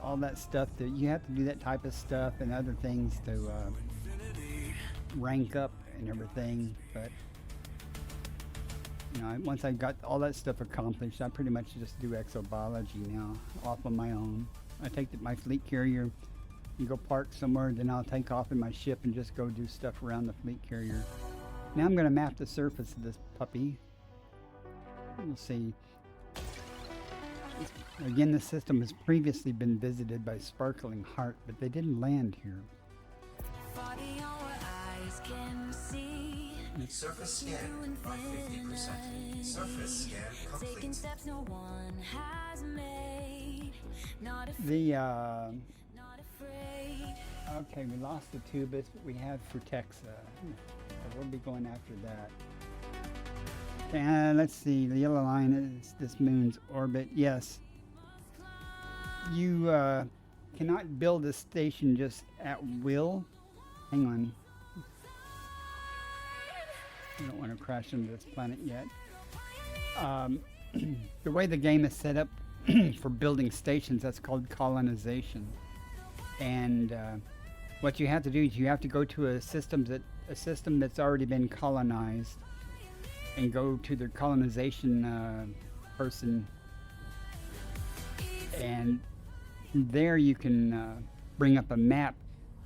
Speaker 4: all that stuff. That you have to do that type of stuff and other things to rank up and everything. But once I got all that stuff accomplished, I pretty much just do exobiology now, off on my own. I take my fleet carrier and go park somewhere, then I'll take off in my ship and just go do stuff around the fleet carrier. Now I'm going to map the surface of this puppy. We'll see. Again, the system has previously been visited by Sparkling Heart, but they didn't land here.
Speaker 9: Surface scan by 50%. Surface scan complete.
Speaker 4: Okay, we lost the Tubus, but we have Frutexa. So we'll be going after that. Let's see, the yellow line is this moon's orbit. Yes. You cannot build a station just at will. Hang on. I don't want to crash into this planet yet. The way the game is set up for building stations, that's called colonization. And what you have to do is you have to go to a system that's already been colonized, and go to the colonization person, and there you can bring up a map,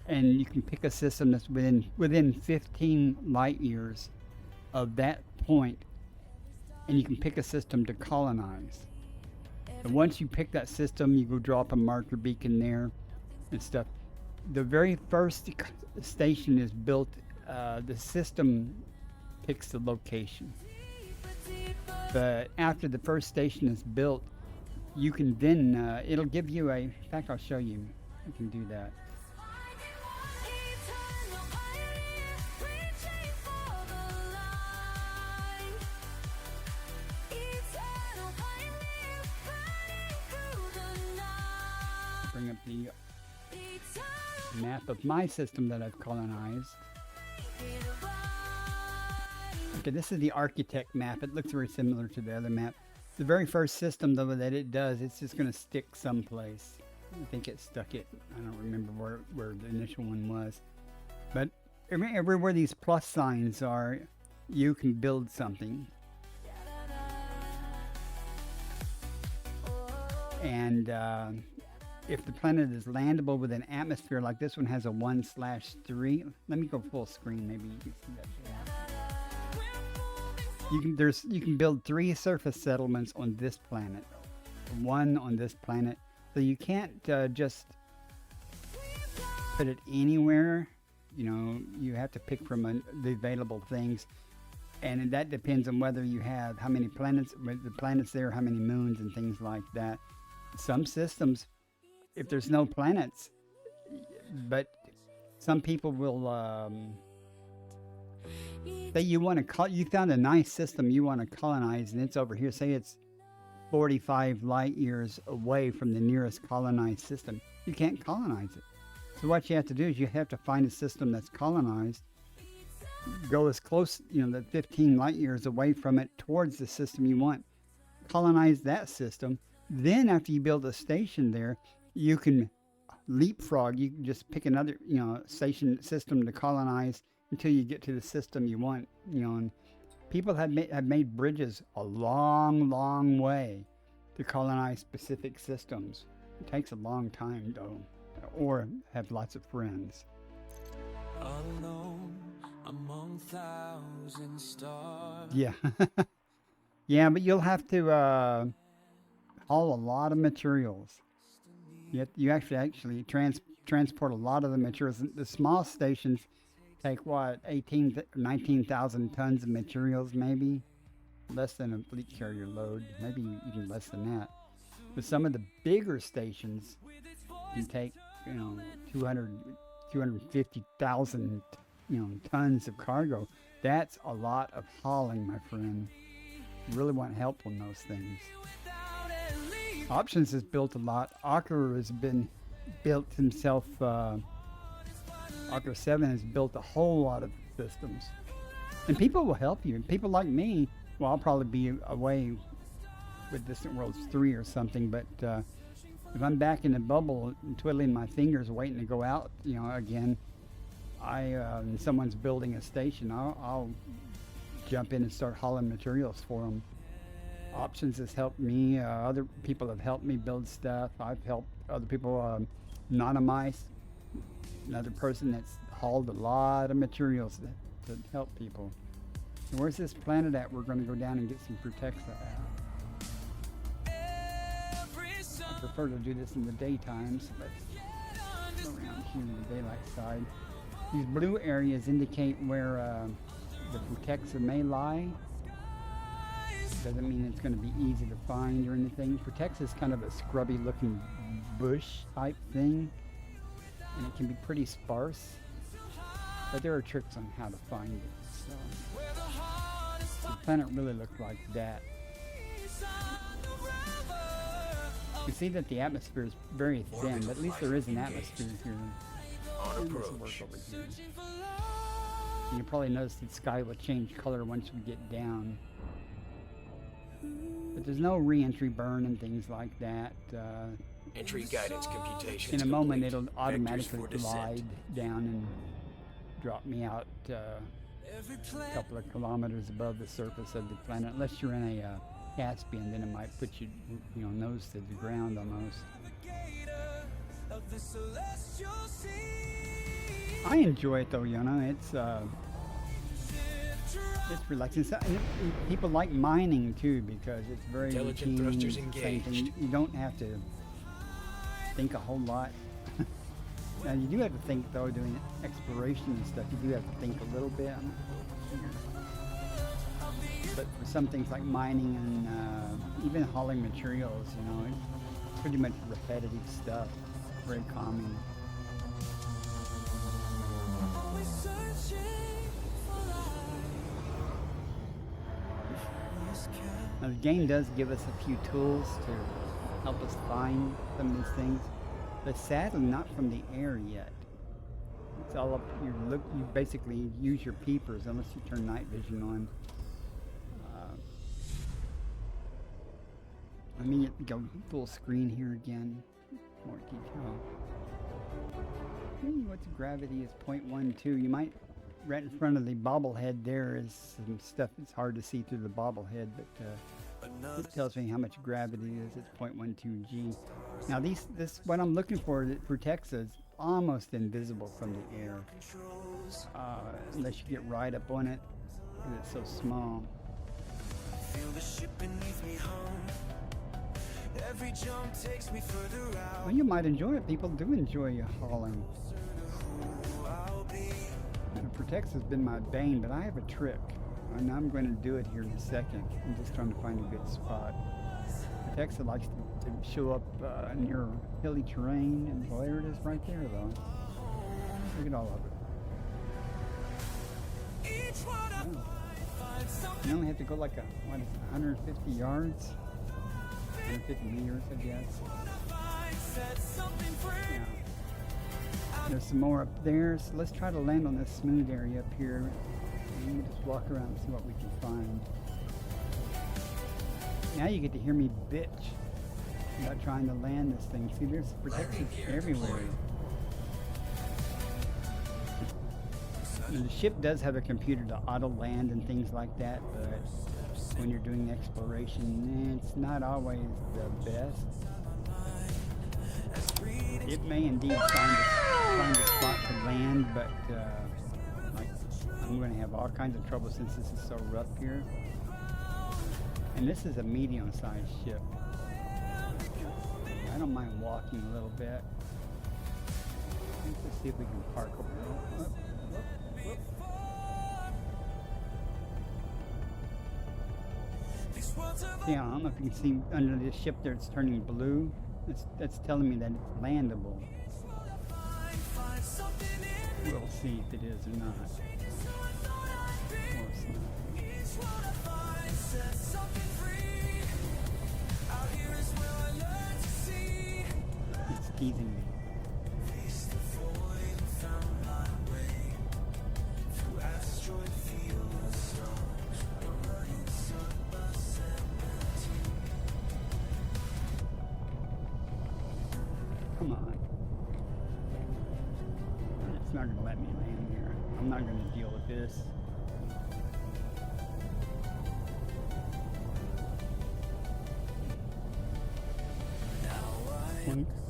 Speaker 4: and you can pick a system that's within 15 light years of that point, and you can pick a system to colonize. And once you pick that system, you go drop a marker beacon there and stuff. The very first station is built, the system picks the location. But after the first station is built, you can then, it'll give you in fact, I'll show you. You can do that. Bring up the map of my system that I've colonized. Okay, this is the architect map. It looks very similar to the other map. The very first system, though, that it does, it's just going to stick someplace. I think it stuck it. I don't remember where the initial one was. But everywhere these plus signs are, you can build something. And if the planet is landable with an atmosphere, like this one has a 1/3. Let me go full screen. Maybe you can see that. You can build 3 surface settlements on this planet, 1 on this planet. So you can't just put it anywhere. You know, you have to pick from the available things, and that depends on whether you have how many planets, the planets there, how many moons, and things like that. Some systems, if there's no planets, but some people will say you found a nice system you want to colonize, and it's over here. Say it's 45 light years away from the nearest colonized system. You can't colonize it. So what you have to do is you have to find a system that's colonized, go as close, the 15 light years away from it towards the system you want, colonize that system. Then after you build a station there, you can leapfrog. You can just pick another, system to colonize until you get to the system you want. And people have made bridges a long, long way to colonize specific systems. It takes a long time, though, or have lots of friends.
Speaker 3: Alone among thousand stars.
Speaker 4: Yeah. Yeah, but you'll have to haul a lot of materials. You actually transport a lot of the materials. The small stations take 19,000 tons of materials, maybe less than a fleet carrier load, maybe even less than that. But some of the bigger stations can take 250,000 tons of cargo. That's a lot of hauling, my friend. You really want help on those things. Options has built a lot. Ocker has been built himself. Ocker 7 has built a whole lot of systems. And people will help you. And people like me, well, I'll probably be away with Distant Worlds 3 or something, but if I'm back in the bubble and twiddling my fingers waiting to go out, again, and someone's building a station, I'll jump in and start hauling materials for them. Options has helped me. Other people have helped me build stuff. I've helped other people. Anonymize, another person that's hauled a lot of materials to help people. And where's this planet at? We're going to go down and get some Frutexa out. I prefer to do this in the daytime, so let's go around here in the daylight side. These blue areas indicate where the Frutexa may lie. Doesn't mean it's going to be easy to find or anything. Frutexa is kind of a scrubby looking bush type thing, and it can be pretty sparse, but there are tricks on how to find it. So the planet really looked like that. You see that the atmosphere is very thin, but at least there is an atmosphere here.
Speaker 9: On
Speaker 4: And this will
Speaker 9: approach.
Speaker 4: work over here. And you'll probably notice that the sky will change color once we get down. But there's no re-entry burn and things like that.
Speaker 9: Entry guidance computations
Speaker 4: In a moment,
Speaker 9: complete.
Speaker 4: it'll automatically
Speaker 9: Vectors for descent.
Speaker 4: glide down and drop me out a couple of kilometers above the surface of the planet. Unless you're in a Caspian, then it might put you, nose to the ground almost.
Speaker 8: Of the celestial sea.
Speaker 4: I enjoy it though, it's relaxing. So, and people like mining too because it's very
Speaker 9: Intelligent
Speaker 4: routine,
Speaker 9: thrusters
Speaker 4: same thing.
Speaker 9: engaged.
Speaker 4: You don't have to think a whole lot. Now you do have to think though, doing exploration and stuff. You do have to think a little bit. But for some things like mining and even hauling materials, it's pretty much repetitive stuff. Very calming.
Speaker 8: Always searching for light.
Speaker 4: Now the game does give us a few tools to help us find some of these things, but sadly not from the air yet. It's all up. You basically use your peepers unless you turn night vision on. Let me go full screen here again. More detail. What's gravity is 0.12. You might, right in front of the bobblehead there is some stuff that's hard to see through the bobblehead, but it tells me how much gravity is. It's 0.12 G. Now this what I'm looking for that protects us almost invisible from the air, unless you get right up on it because it's so small.
Speaker 8: Feel the ship beneath me hum. Every jump takes me further out.
Speaker 4: Well, you might enjoy it. People do enjoy hauling.
Speaker 8: Who I'll be.
Speaker 4: Protects has been my bane, but I have a trick, and I'm going to do it here in a second. I'm just trying to find a good spot. Protects likes to show up near hilly terrain, and well, there it is right there, though. Look at all of it.
Speaker 8: Each one I find something.
Speaker 4: You only have to go like 150 yards, 150 meters, I guess.
Speaker 8: Set something free.
Speaker 4: Yeah. There's some more up there, so let's try to land on this smooth area up here. And we'll just walk around and see what we can find. Now you get to hear me bitch about trying to land this thing. See, there's protections everywhere. And the ship does have a computer to auto land and things like that, but when you're doing exploration, it's not always the best. It may indeed find a spot to land, but I'm going to have all kinds of trouble since this is so rough here. And this is a medium-sized ship. I don't mind walking a little bit. Let's see if we can park over there. Yeah, I don't know if you can see under the ship there, it's turning blue. That's telling me that it's landable. We'll see if it is or not. Or it's not. It's teasing me. Come on. It's not going to let me land here. I'm not going to deal with this.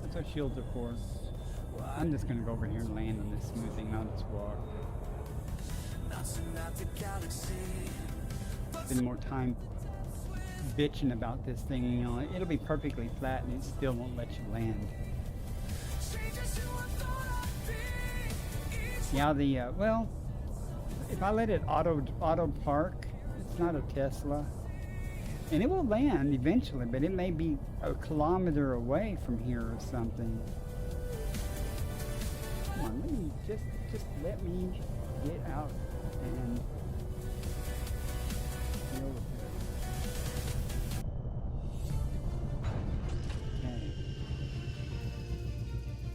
Speaker 4: That's what shields are for. I'm just going to go over here and land on this smooth thing. I'll just walk. Spend more time bitching about this thing, it'll be perfectly flat and it still won't let you land. Yeah, well, if I let it auto park, it's not a Tesla, and it will land eventually, but it may be a kilometer away from here or something. Come on, let me just let me get out and deal with it. Okay.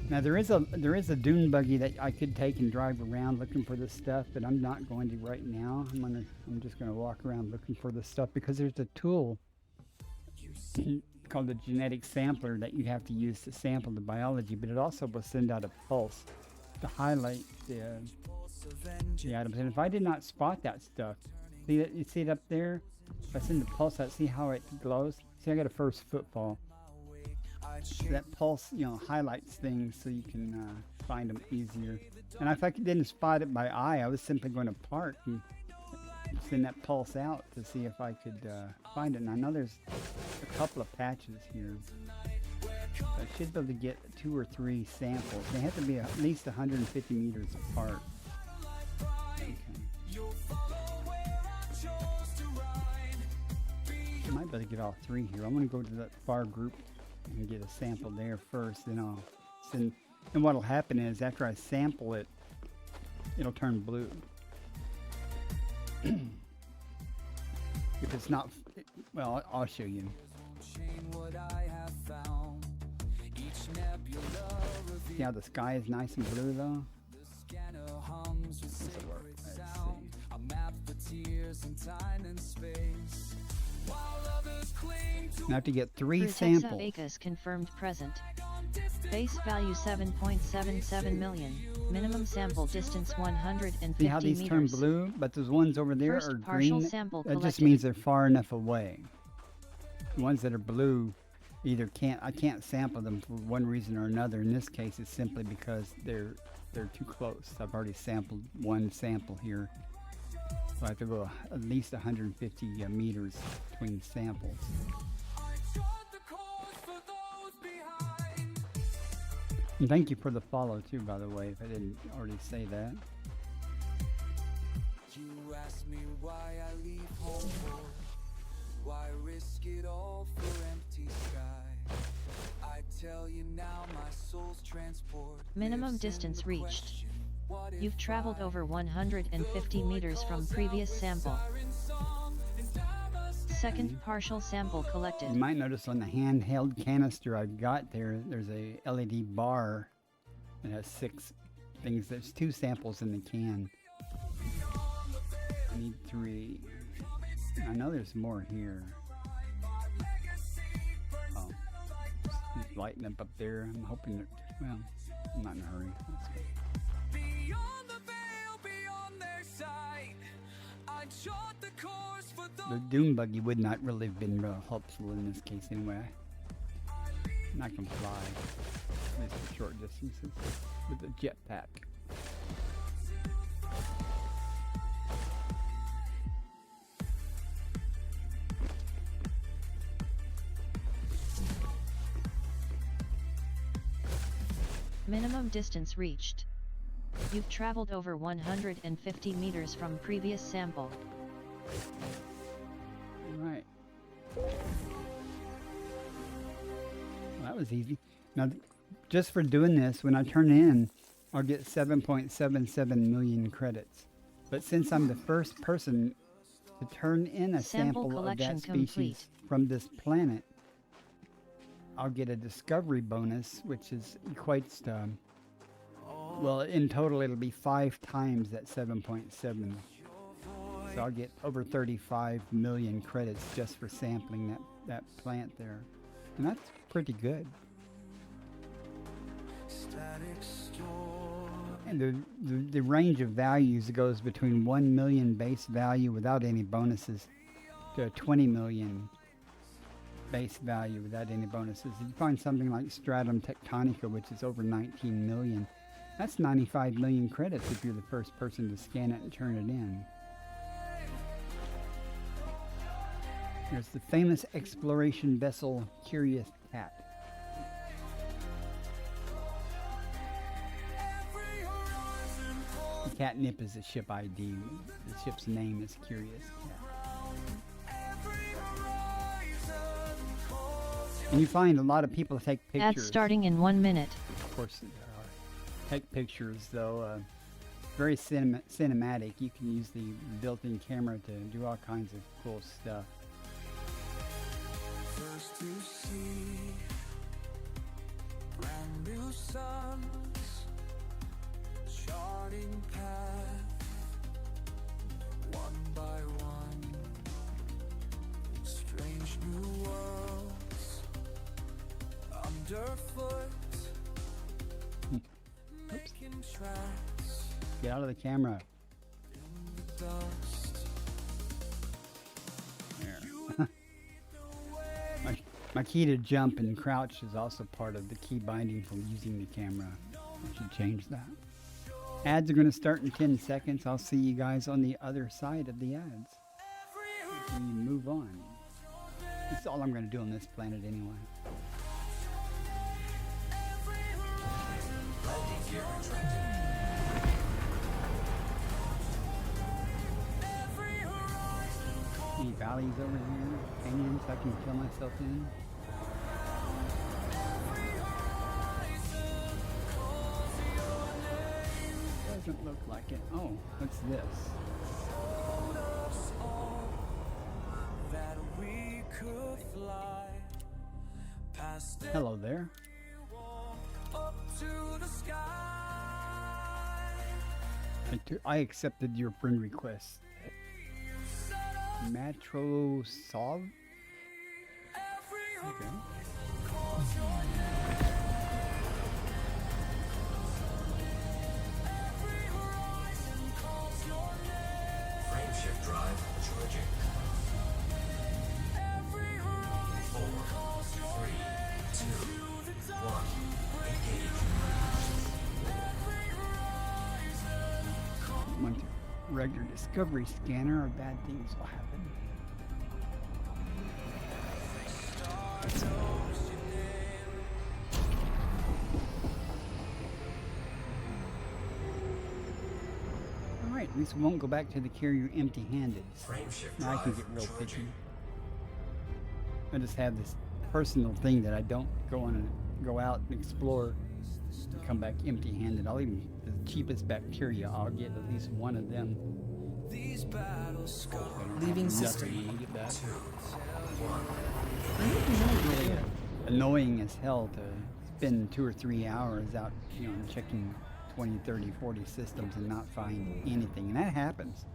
Speaker 4: Now there is a dune buggy that I could take and drive around looking for this stuff, but I'm not going to right now. I'm just gonna walk around looking for this stuff because there's a tool called the genetic sampler that you have to use to sample the biology, but it also will send out a pulse to highlight the items. And if I did not spot that stuff, see that, you see it up there? If I send the pulse out, see how it glows? See, I got a first footfall. That pulse, you know, highlights things so you can find them easier. And if I didn't spot it by eye, I was simply going to park and send that pulse out to see if I could find it. And I know there's a couple of patches here. I should be able to get 2 or 3 samples. They have to be at least 150 meters apart. Okay. I might be able to get all 3 here. I'm going to go to that far group and get a sample there first. Then I'll send. And what'll happen is after I sample it, it'll turn blue. If it's not, well, I'll show you. See how the sky is nice and blue though? This'll work. Let's see. I have to get 3 samples.
Speaker 7: Vegas confirmed present. Base value 7.77 million. Minimum sample distance 150
Speaker 4: See how these turn
Speaker 7: meters.
Speaker 4: blue? But those ones over there
Speaker 7: First
Speaker 4: are
Speaker 7: partial
Speaker 4: green.
Speaker 7: sample
Speaker 4: That just
Speaker 7: collected.
Speaker 4: means they're far enough away. The ones that are blue, I can't sample them for one reason or another. In this case, it's simply because they're too close. I've already sampled one sample here. So I have to go at least 150 meters between samples. And thank you for the follow too, by the way, if I didn't already say that.
Speaker 3: You ask me why I leave home for, why risk it all for empty sky. I tell you now, my soul's transport.
Speaker 7: Minimum distance reached. You've traveled over 150 meters from previous sample. Second partial sample collected.
Speaker 4: You might notice on the handheld canister I've got there's a LED bar that has 6 things. There's 2 samples in the can. I need 3. I know there's more here. Oh, it's lighting up there. I'm hoping that, well, I'm not in a hurry. Let's go.
Speaker 3: Beyond the veil, beyond their sight, I chart the course for
Speaker 4: The dune buggy would not really have been real helpful in this case anyway. And I can fly, at least for short distances, with a jetpack.
Speaker 7: Minimum distance reached. You've traveled over 150 meters from previous sample.
Speaker 4: Alright. Well, that was easy. Now, just for doing this, when I turn in, I'll get 7.77 million credits. But since I'm the first person to turn in a sample of
Speaker 7: collection
Speaker 4: that species from this planet, I'll get a discovery bonus, which equates to, well, in total it'll be 5 times that 7.7. So I'll get over 35 million credits just for sampling that plant there. And that's pretty good. And the range of values goes between 1 million base value without any bonuses to 20 million base value without any bonuses. You find something like Stratum Tectonica, which is over 19 million. That's 95 million credits if you're the first person to scan it and turn it in. There's the famous exploration vessel Curious Cat. The catnip is the ship ID. The ship's name is Curious Cat. And you find a lot of people take pictures.
Speaker 7: Ads starting in 1 minute.
Speaker 4: Of course there are. Take pictures though. Very cinematic. You can use the built-in camera to do all kinds of cool stuff.
Speaker 3: First to see brand new suns, charting path, one by one, strange new worlds underfoot, making tracks
Speaker 4: Get out of the camera.
Speaker 3: in the dust.
Speaker 4: There.
Speaker 3: You lead the way.
Speaker 4: My key to jump and crouch is also part of the key binding for using the camera. I should change that. Ads are going to start in 10 seconds. I'll see you guys on the other side of the ads. We move on. That's all I'm going to do on this planet anyway.
Speaker 9: Landing gear retracted.
Speaker 4: Any valleys over here? Canyons I can kill myself in? Doesn't look like it. Oh, what's this?
Speaker 3: That we could fly past
Speaker 4: Hello there.
Speaker 3: up to the sky.
Speaker 4: I accepted your friend request. Matro Solve? Okay.
Speaker 9: Frame shift drive charging. 4, 3, 2, 1. Engage.
Speaker 4: Went to regular discovery scanner or bad things will happen. Alright, at least we won't go back to the carrier empty-handed.
Speaker 9: Frame shift
Speaker 4: Now I can
Speaker 9: drive
Speaker 4: get real picky.
Speaker 9: charging.
Speaker 4: I just have this personal thing that I don't go out and explore and come back empty-handed. I'll even the cheapest bacteria. I'll get at least one of them.
Speaker 3: These battles scar.
Speaker 5: Leaving
Speaker 4: Nothing
Speaker 5: system.
Speaker 4: when I get back.
Speaker 9: 2, 1.
Speaker 5: I don't know really.
Speaker 4: Annoying as hell to spend 2 or 3 hours out, checking 20, 30, 40 systems and not find anything. And that happens.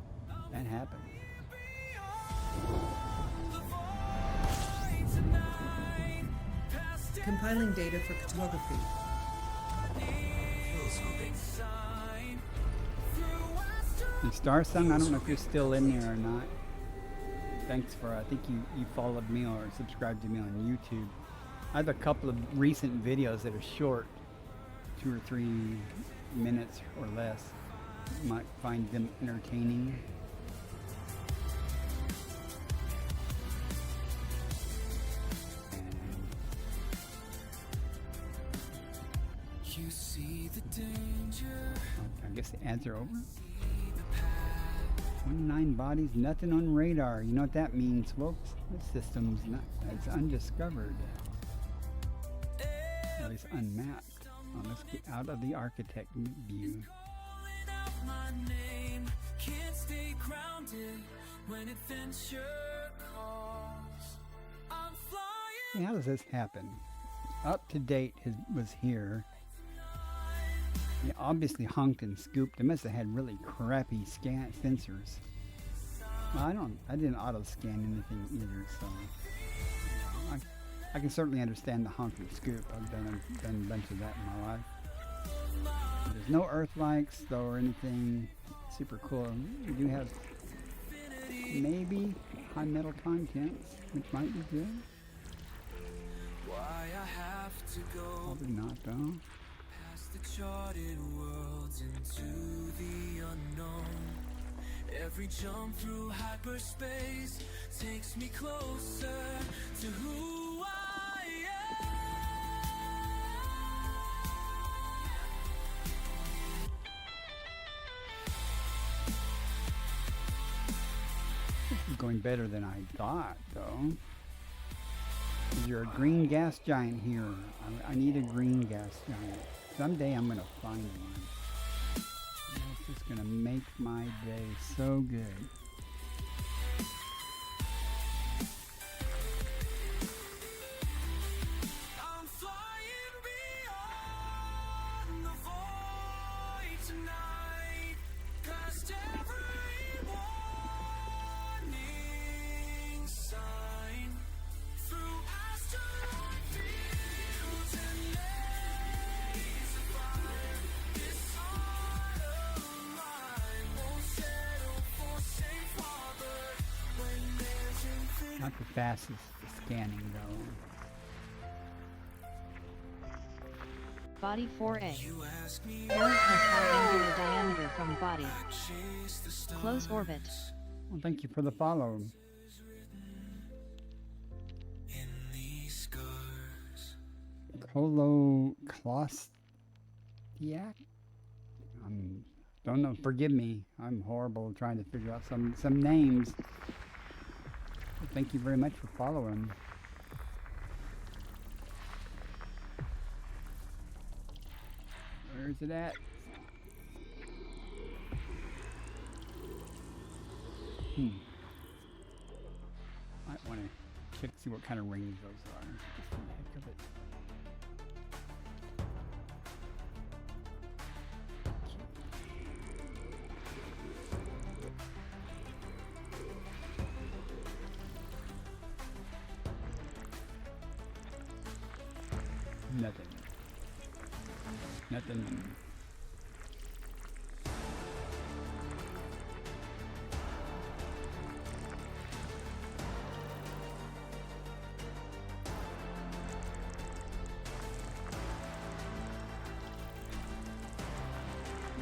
Speaker 4: That happens.
Speaker 5: Compiling data for cartography.
Speaker 9: Hill scooping.
Speaker 4: And Starsung, I don't know if you're still in there or not. Thanks for, I think you followed me or subscribed to me on YouTube. I have a couple of recent videos that are short, 2 or 3 minutes or less. You might find them entertaining.
Speaker 3: You see the danger.
Speaker 4: I guess the ads are over. 29 bodies, nothing on radar. You know what that means, folks? This system's not, it's undiscovered. At least unmapped. Well, let's get out of the architect view.
Speaker 3: Calling out my name. Can't stay grounded when adventure calls. I'm flying.
Speaker 4: Hey, how does this happen? Up to date was here. He obviously honked and scooped. They must have had really crappy sensors. Well, I didn't auto scan anything either, so I can certainly understand the honk and scoop. I've done a bunch of that in my life. There's no earth likes though or anything super cool. We do have maybe high metal contents, which might be good.
Speaker 3: Why I have to go
Speaker 4: Probably not though.
Speaker 3: past the charted worlds into the unknown. Every jump through hyperspace takes me closer to who I am.
Speaker 4: This is going better than I thought though. You're a green gas giant here. I need a green gas giant. Someday I'm gonna find one. This is gonna make my day so good.
Speaker 3: I'm flying beyond
Speaker 4: fastest scanning though.
Speaker 7: Body 4A.
Speaker 3: You ask me
Speaker 7: Parent has high angular diameter from body.
Speaker 3: chase the stars
Speaker 7: Close orbit.
Speaker 4: Well, thank you for the follow.
Speaker 3: in these scars.
Speaker 4: Colostostiac? Don't know. Forgive me. I'm horrible trying to figure out some names. But thank you very much for following. Where's it at? Might want to check to see what kind of rings those are. Just for the heck of it. Nothing. Nothing.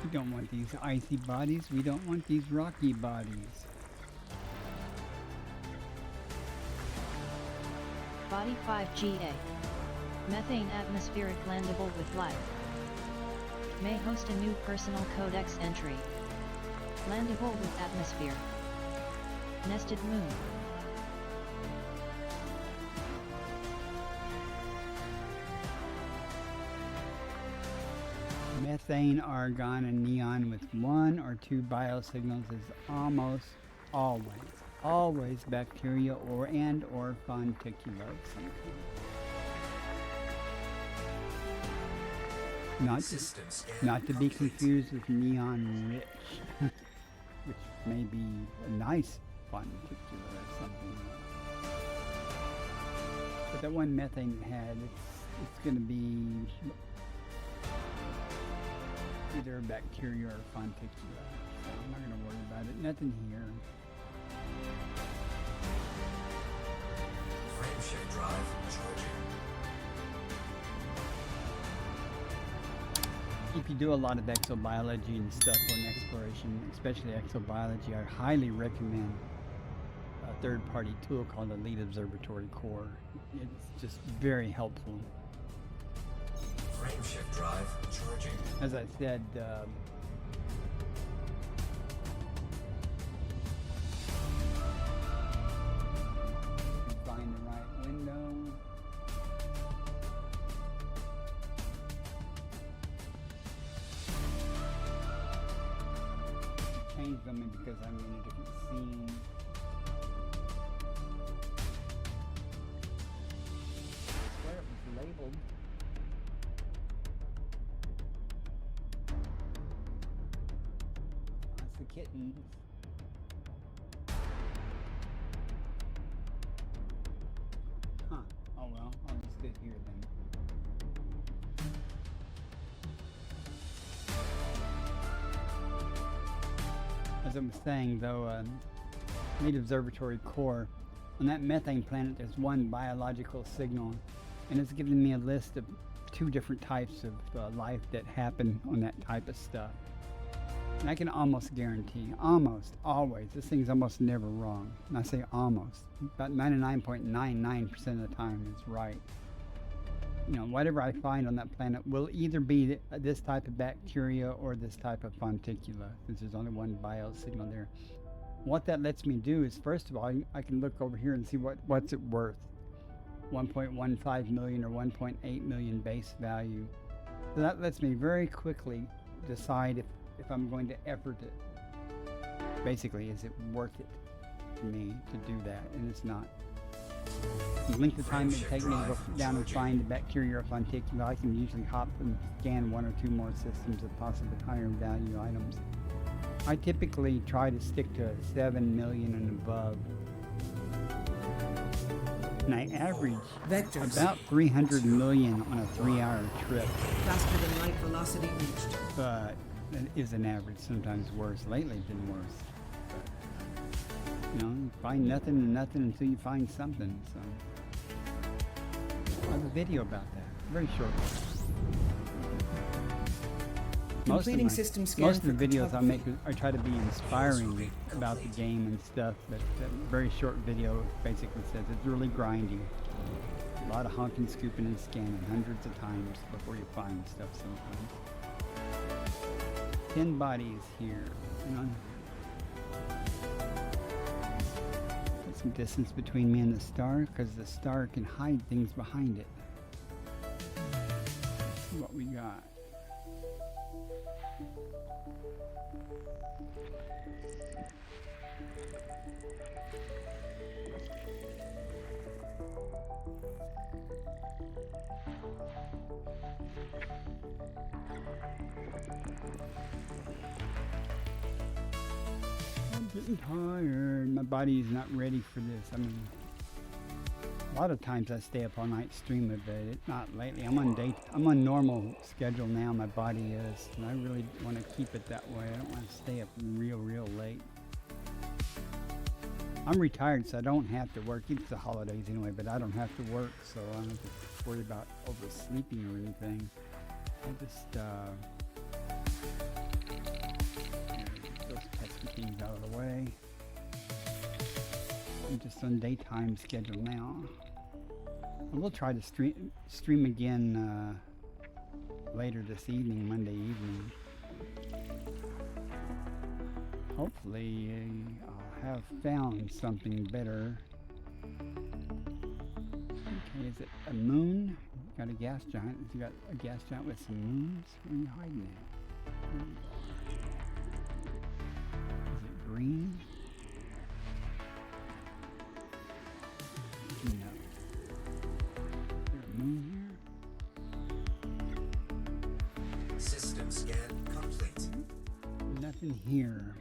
Speaker 4: We don't want these icy bodies. We don't want these rocky bodies.
Speaker 7: Body 5GA. Methane atmospheric landable with life. May host a new personal codex entry. Landable with atmosphere. Nested moon.
Speaker 4: Methane, argon, and neon with 1 or 2 biosignals is almost always bacteria or fonticula of some kind.
Speaker 9: System scan
Speaker 4: Not to be
Speaker 9: complete.
Speaker 4: confused with neon rich, which may be a nice fonticula or something. But that one methane had, it's going to be either a bacteria or fonticula. So I'm not going to worry about it. Nothing here.
Speaker 9: Frameshift drive charging.
Speaker 4: If you do a lot of exobiology and stuff or an exploration, especially exobiology, I highly recommend a third-party tool called Elite Observatory Core. It's just very helpful.
Speaker 9: Frameshift drive charging.
Speaker 4: As I said, find the right window. Change them because I'm in a different scene. I swear it was labeled. That's the kittens. Huh. Oh well, I'll just sit here then. As I was saying, though, Elite Observatory Core, on that methane planet, there's one biological signal, and it's giving me a list of 2 different types of life that happen on that type of stuff. And I can almost guarantee, almost always, this thing's almost never wrong. And I say almost, about 99.99% of the time it's right. You know, whatever I find on that planet will either be this type of bacteria or this type of fonticula, since there's only one biosignal there. What that lets me do is, first of all, I can look over here and see what's it worth. 1.15 million or 1.8 million base value. So that lets me very quickly decide if I'm going to effort it. Basically, is it worth it for me to do that? And it's not. The length of time it takes me to go down and find a bacteria or fonticula, I can usually hop and scan 1 or 2 more systems of possibly higher value items. I typically try to stick to 7 million and above. And I average
Speaker 5: Vectors.
Speaker 4: about 300 million on a 3-hour trip.
Speaker 5: Faster than light velocity reached.
Speaker 4: But it is an average, sometimes worse. Lately it's been worse. You know, you find nothing and nothing until you find something. So I have a video about that. Very short.
Speaker 5: Completing system scan
Speaker 4: most of
Speaker 5: for
Speaker 4: the videos I make,
Speaker 5: photography.
Speaker 4: I try to be inspiring about the game and stuff, but that very short video basically says it's really grindy. A lot of honking, scooping, and scanning hundreds of times before you find stuff sometimes. 10 bodies here. You know, put some distance between me and the star, because the star can hide things behind it. Let's see what we got. I'm getting tired. My body's not ready for this. I mean, a lot of times I stay up all night streaming, but it's not lately. I'm on normal schedule now. My body is, and I really want to keep it that way. I don't want to stay up real late. I'm retired, so I don't have to work. It's the holidays anyway, but I don't have to work, so I don't have to worry about oversleeping or anything. I just get those pesky things out of the way. I'm just on daytime schedule now. I will try to stream again later this evening, Monday evening. Hopefully I'll have found something better. Okay, is it a moon? Got a gas giant. You got a gas giant with some moons? Where are you hiding at? Is it green? No. Is there a moon here?
Speaker 9: System scan complete.
Speaker 4: Nothing here.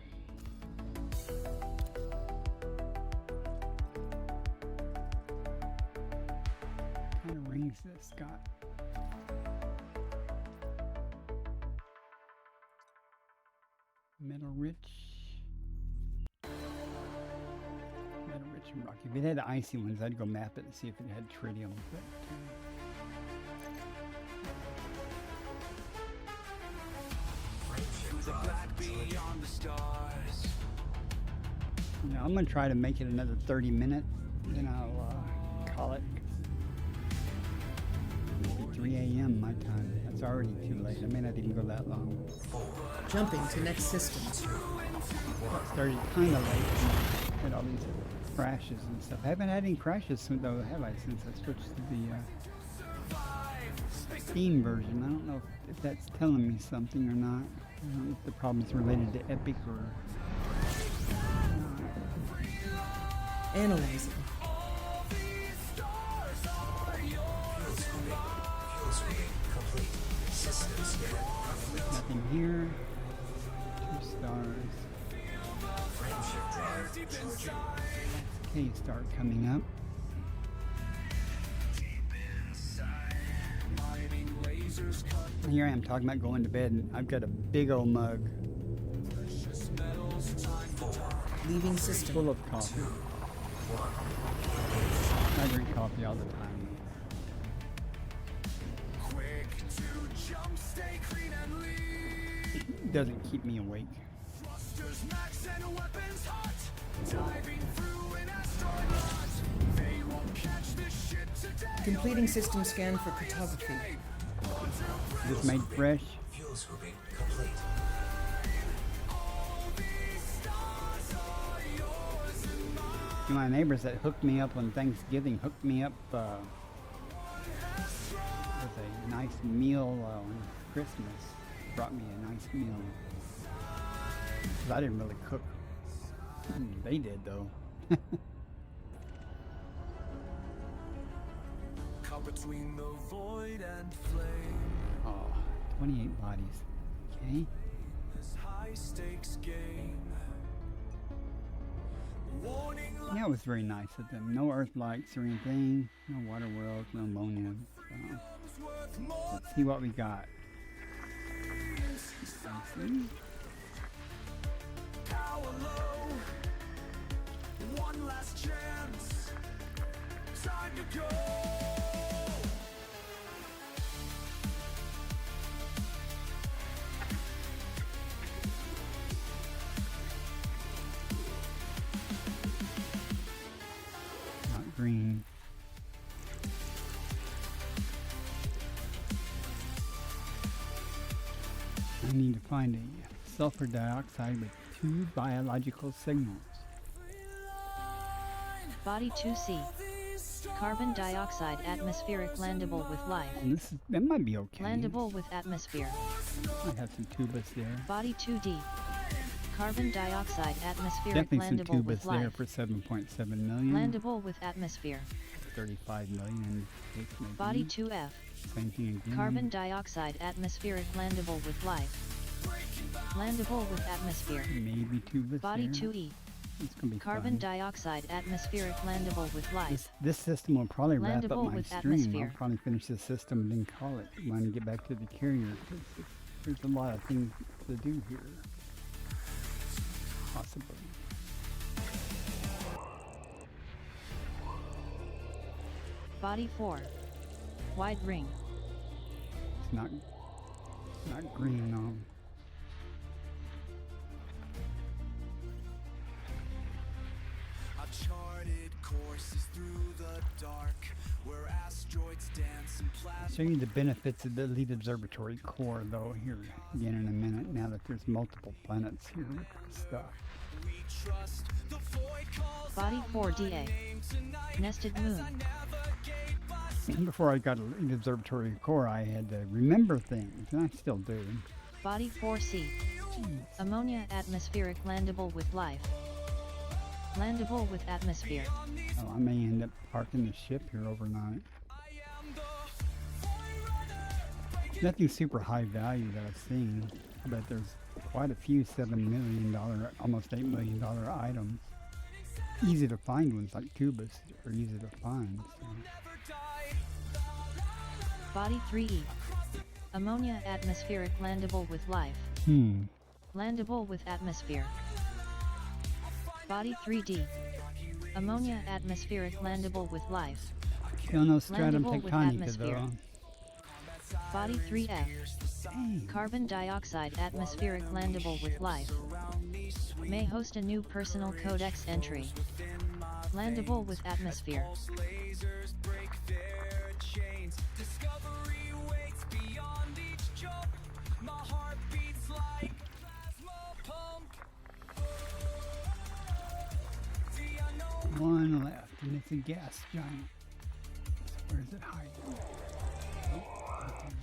Speaker 4: What kind of rings this got? Metal rich. Metal rich and rocky. If it had icy ones, I'd go map it and see if it had tritium. But,
Speaker 3: Beyond the stars.
Speaker 4: you know, I'm gonna try to make it another 30 minutes, then I'll call it. It'll be 3 a.m. my time. That's already too late. I may not even go that long.
Speaker 5: Jumping to next system.
Speaker 4: It started kind of late. Had all these crashes and stuff. I haven't had any crashes though, have I? Since I switched to the Steam version. I don't know if that's telling me something or not. I don't know if the problem's related to Epic or.
Speaker 5: Analyzing.
Speaker 9: Fuel screen complete. System scan complete.
Speaker 4: Nothing here. 2 stars.
Speaker 9: Frameshift drive charging.
Speaker 4: K-star coming up. Here I am talking about going to bed, and I've got a big old mug
Speaker 5: Leaving system.
Speaker 4: full of coffee. I drink coffee all the time.
Speaker 3: Quick to jump, stay clean and lean.
Speaker 4: It doesn't keep me awake.
Speaker 3: Thrusters max and weapons hot. Diving through an asteroid lot. They won't catch this shit today.
Speaker 5: Completing system scan for photography.
Speaker 4: Just made fresh.
Speaker 9: Fuel scooping complete.
Speaker 4: My neighbors that hooked me up on Thanksgiving hooked me up with a nice meal on Christmas. Brought me a nice meal. 'Cause I didn't really cook. They did though.
Speaker 3: Caught between the void and flame.
Speaker 4: Oh, 28 bodies. Okay.
Speaker 3: This high stakes game. Warning
Speaker 4: Yeah, it was very nice of them. No earth lights or anything. No water worlds, no ammonia. So,
Speaker 3: lights worth more.
Speaker 4: let's see what we got. Spicy.
Speaker 3: Power low. one last chance. Time to go.
Speaker 4: Not green. I need to find a sulfur dioxide with 2 biological signals.
Speaker 7: Body 2C. Carbon dioxide atmospheric landable with life.
Speaker 4: And that might be okay.
Speaker 7: Landable with atmosphere.
Speaker 4: I have some tubus there.
Speaker 7: Body 2D. Carbon dioxide atmospheric
Speaker 4: Definitely some
Speaker 7: landable
Speaker 4: tubus
Speaker 7: with
Speaker 4: there
Speaker 7: life.
Speaker 4: for 7.7 million.
Speaker 7: Landable with atmosphere.
Speaker 4: 35 million. Maybe.
Speaker 7: Body 2F.
Speaker 4: Same thing again.
Speaker 7: Carbon dioxide atmospheric landable with life. Landable with atmosphere.
Speaker 4: Maybe tubus
Speaker 7: Body
Speaker 4: there.
Speaker 7: 2E.
Speaker 4: It's gonna be
Speaker 7: Carbon
Speaker 4: fine.
Speaker 7: dioxide atmospheric landable with life.
Speaker 4: This system will probably wrap up
Speaker 7: Landable
Speaker 4: my
Speaker 7: with
Speaker 4: stream.
Speaker 7: atmosphere.
Speaker 4: I'll probably finish this system and then call it when I get back to the carrier. 'Cause there's a lot of things to do here. Possibly.
Speaker 7: Body 4. Wide ring.
Speaker 4: It's not green though.
Speaker 3: A charted courses through the dark, where asteroids dance and
Speaker 4: I'll
Speaker 3: plasma.
Speaker 4: show you the benefits of the Elite Observatory core though here again in a minute, now that there's multiple planets here with stuff.
Speaker 3: We trust the void calls
Speaker 7: Body 4DA. Nested moon.
Speaker 4: Before I got Elite Observatory core, I had to remember things, and I still do.
Speaker 7: Body 4C. Ammonia atmospheric landable with life. Landable with atmosphere.
Speaker 4: Oh, I may end up parking the ship here overnight. Nothing super high value that I've seen, but there's quite a few $7 million, almost $8 million items. Easy to find ones like tubus are easy to find. So.
Speaker 7: Body 3E. Ammonia atmospheric landable with life. Landable with atmosphere. Body 3D. Ammonia atmospheric landable with life.
Speaker 4: Still no stratum
Speaker 7: Landable with
Speaker 4: tectonica
Speaker 7: atmosphere.
Speaker 4: though.
Speaker 7: Body 3F. Carbon dioxide atmospheric landable with life. May host a new personal codex entry. Landable with atmosphere.
Speaker 3: Lasers break their chains. Discovery waits beyond each jump. My heart beats like plasma pump. The unknown.
Speaker 4: One left, and it's a gas giant. So where is it hiding?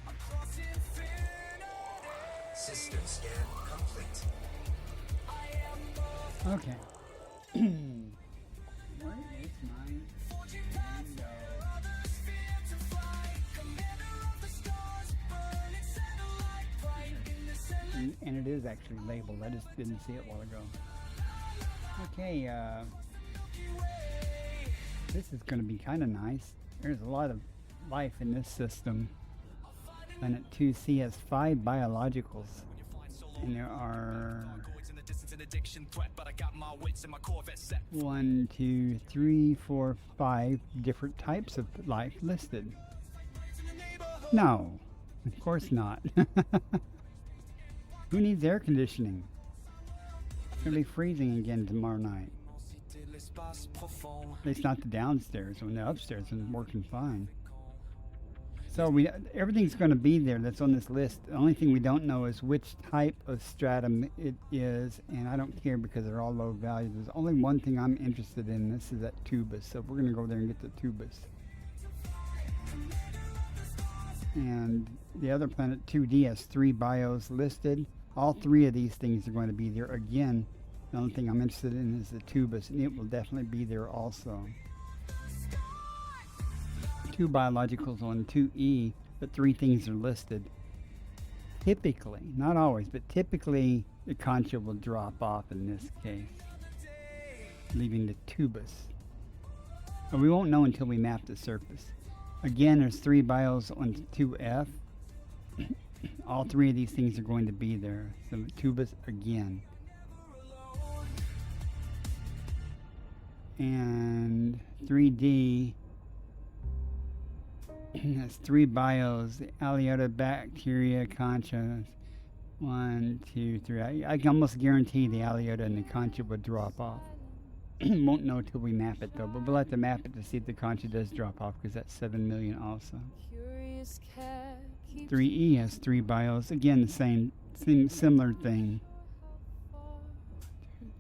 Speaker 3: Across infinity.
Speaker 9: System scan complete.
Speaker 4: Okay. Where is my window?
Speaker 3: Others fear to fly. Commander of the stars, burning satellite bright in the center.
Speaker 4: And it is actually labeled. I just didn't see it a while ago. Okay, this is going to be kind of nice. There's a lot of life in this system. Planet 2C has 5 biologicals. And there are 1, 2, 3, 4, 5 different types of life listed. No, of course not. Who needs air conditioning? It's going to be freezing again tomorrow night. At least not the downstairs. When the upstairs is working fine. So everything's going to be there that's on this list. The only thing we don't know is which type of stratum it is, and I don't care because they're all low value. There's only one thing I'm interested in. This is that tubus. So we're going to go there and get the tubus. And the other planet 2D has 3 bios listed. All 3 of these things are going to be there again. The only thing I'm interested in is the tubus, and it will definitely be there also. 2 biologicals on 2E, but 3 things are listed. Typically, not always, but typically the concha will drop off in this case, leaving the tubus. But we won't know until we map the surface. Again, there's 3 bios on 2F. All 3 of these things are going to be there. So tubus again. and 3D has 3 bios, the Aliota bacteria concha. 1, 2, 3. I can almost guarantee the Aliota and the concha would drop off. Won't know till we map it though, but we'll have to map it to see if the concha does drop off because that's 7 million also. 3E has 3 bios. Again, the same similar thing.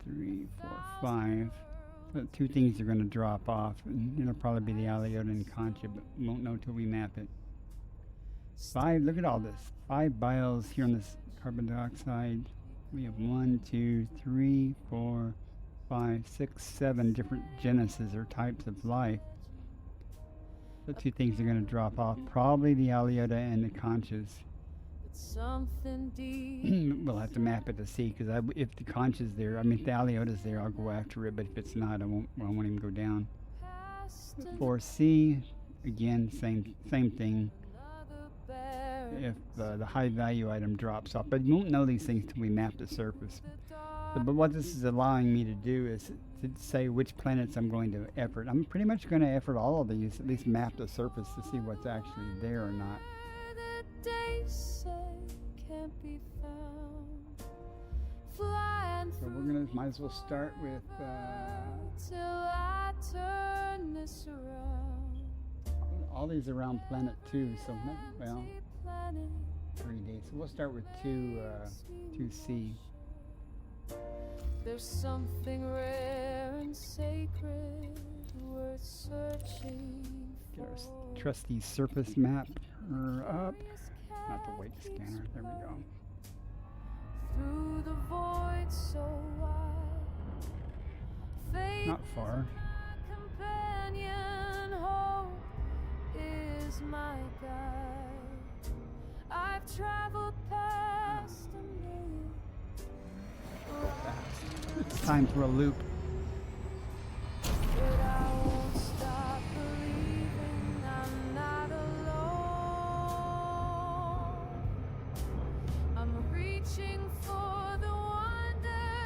Speaker 4: 2, 3, 4, 5. So 2 things are going to drop off, and it'll probably be the Aliota and concha, but won't know till we map it. 5. Look at all this. 5 bios here on this carbon dioxide. We have 1, 2, 3, 4, 5, 6, 7 different genuses or types of life. The 2 things are going to drop off. Probably the Aliota and the conchas. We'll have to map it to see, because if the concha's there, I mean if the Aliota's there, I'll go after it. But if it's not, I won't even go down. 4C, again, same thing. If the high value item drops off, but you won't know these things till we map the surface. But what this is allowing me to do is to say which planets I'm going to effort. I'm pretty much going to effort all of these, at least map the surface to see what's actually there or not. So we're gonna might as well start with all these around planet 2. So well, 3 days. So we'll start with 2C.
Speaker 1: There's something rare and sacred worth searching
Speaker 4: Get our
Speaker 1: for.
Speaker 4: trusty surface map up. Not the weight scanner. There we go.
Speaker 1: Through the void so wide, faith
Speaker 4: Not far.
Speaker 1: is my companion, hope is my guide. I've traveled past a million.
Speaker 4: It's time for a loop.
Speaker 1: But I won't stop believing I'm not alone. I'm reaching for the wonder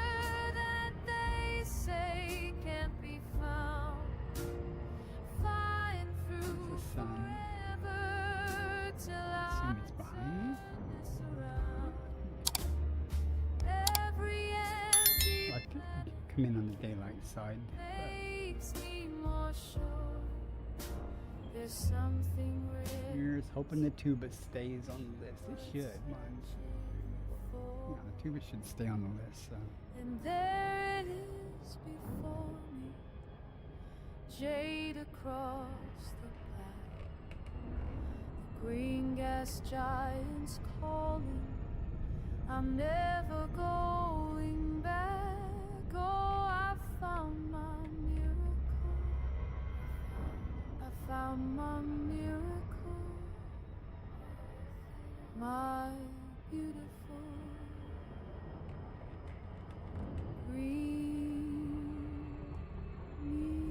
Speaker 1: that they say can't be found. Flying through
Speaker 4: The sun.
Speaker 1: forever till I
Speaker 4: Assume it's behind me.
Speaker 1: every empty
Speaker 4: Like to come in on the daylight side.
Speaker 1: makes me more sure there's something rare.
Speaker 4: Here's hoping the tuba stays on the list. It should. Mine's, yeah, the tuba should stay on the list. So.
Speaker 1: And there it is before me, jade across the black. The green gas giants calling. I'm never going back. Oh, I found my miracle. I found my miracle. My beautiful green miracle.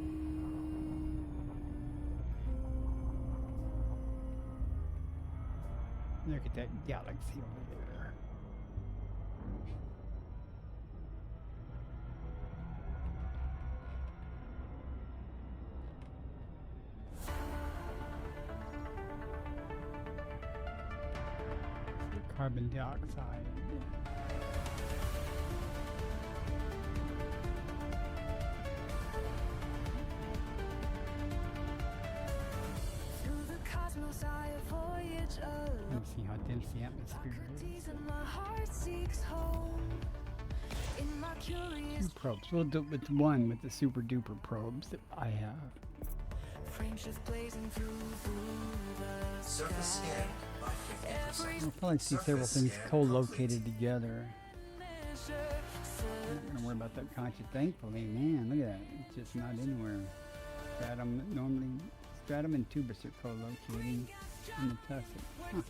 Speaker 4: Look at that galaxy over there. Carbon dioxide.
Speaker 8: Through the cosmos I voyage alone.
Speaker 4: Let's see how dense the atmosphere is.
Speaker 8: And my heart seeks home. In my curious
Speaker 4: 2 probes. We'll do it with 1 with the super duper probes that I have.
Speaker 8: frameshift blazing through the
Speaker 9: Surface
Speaker 8: sky.
Speaker 9: scan by 50%.
Speaker 4: We'll probably see several things
Speaker 9: scan
Speaker 4: co-located together. I'm not gonna worry about that concha. Thankfully, man, look at that. It's just not anywhere. Stratum normally, stratum and tubus are co-locating in the tussock. Huh.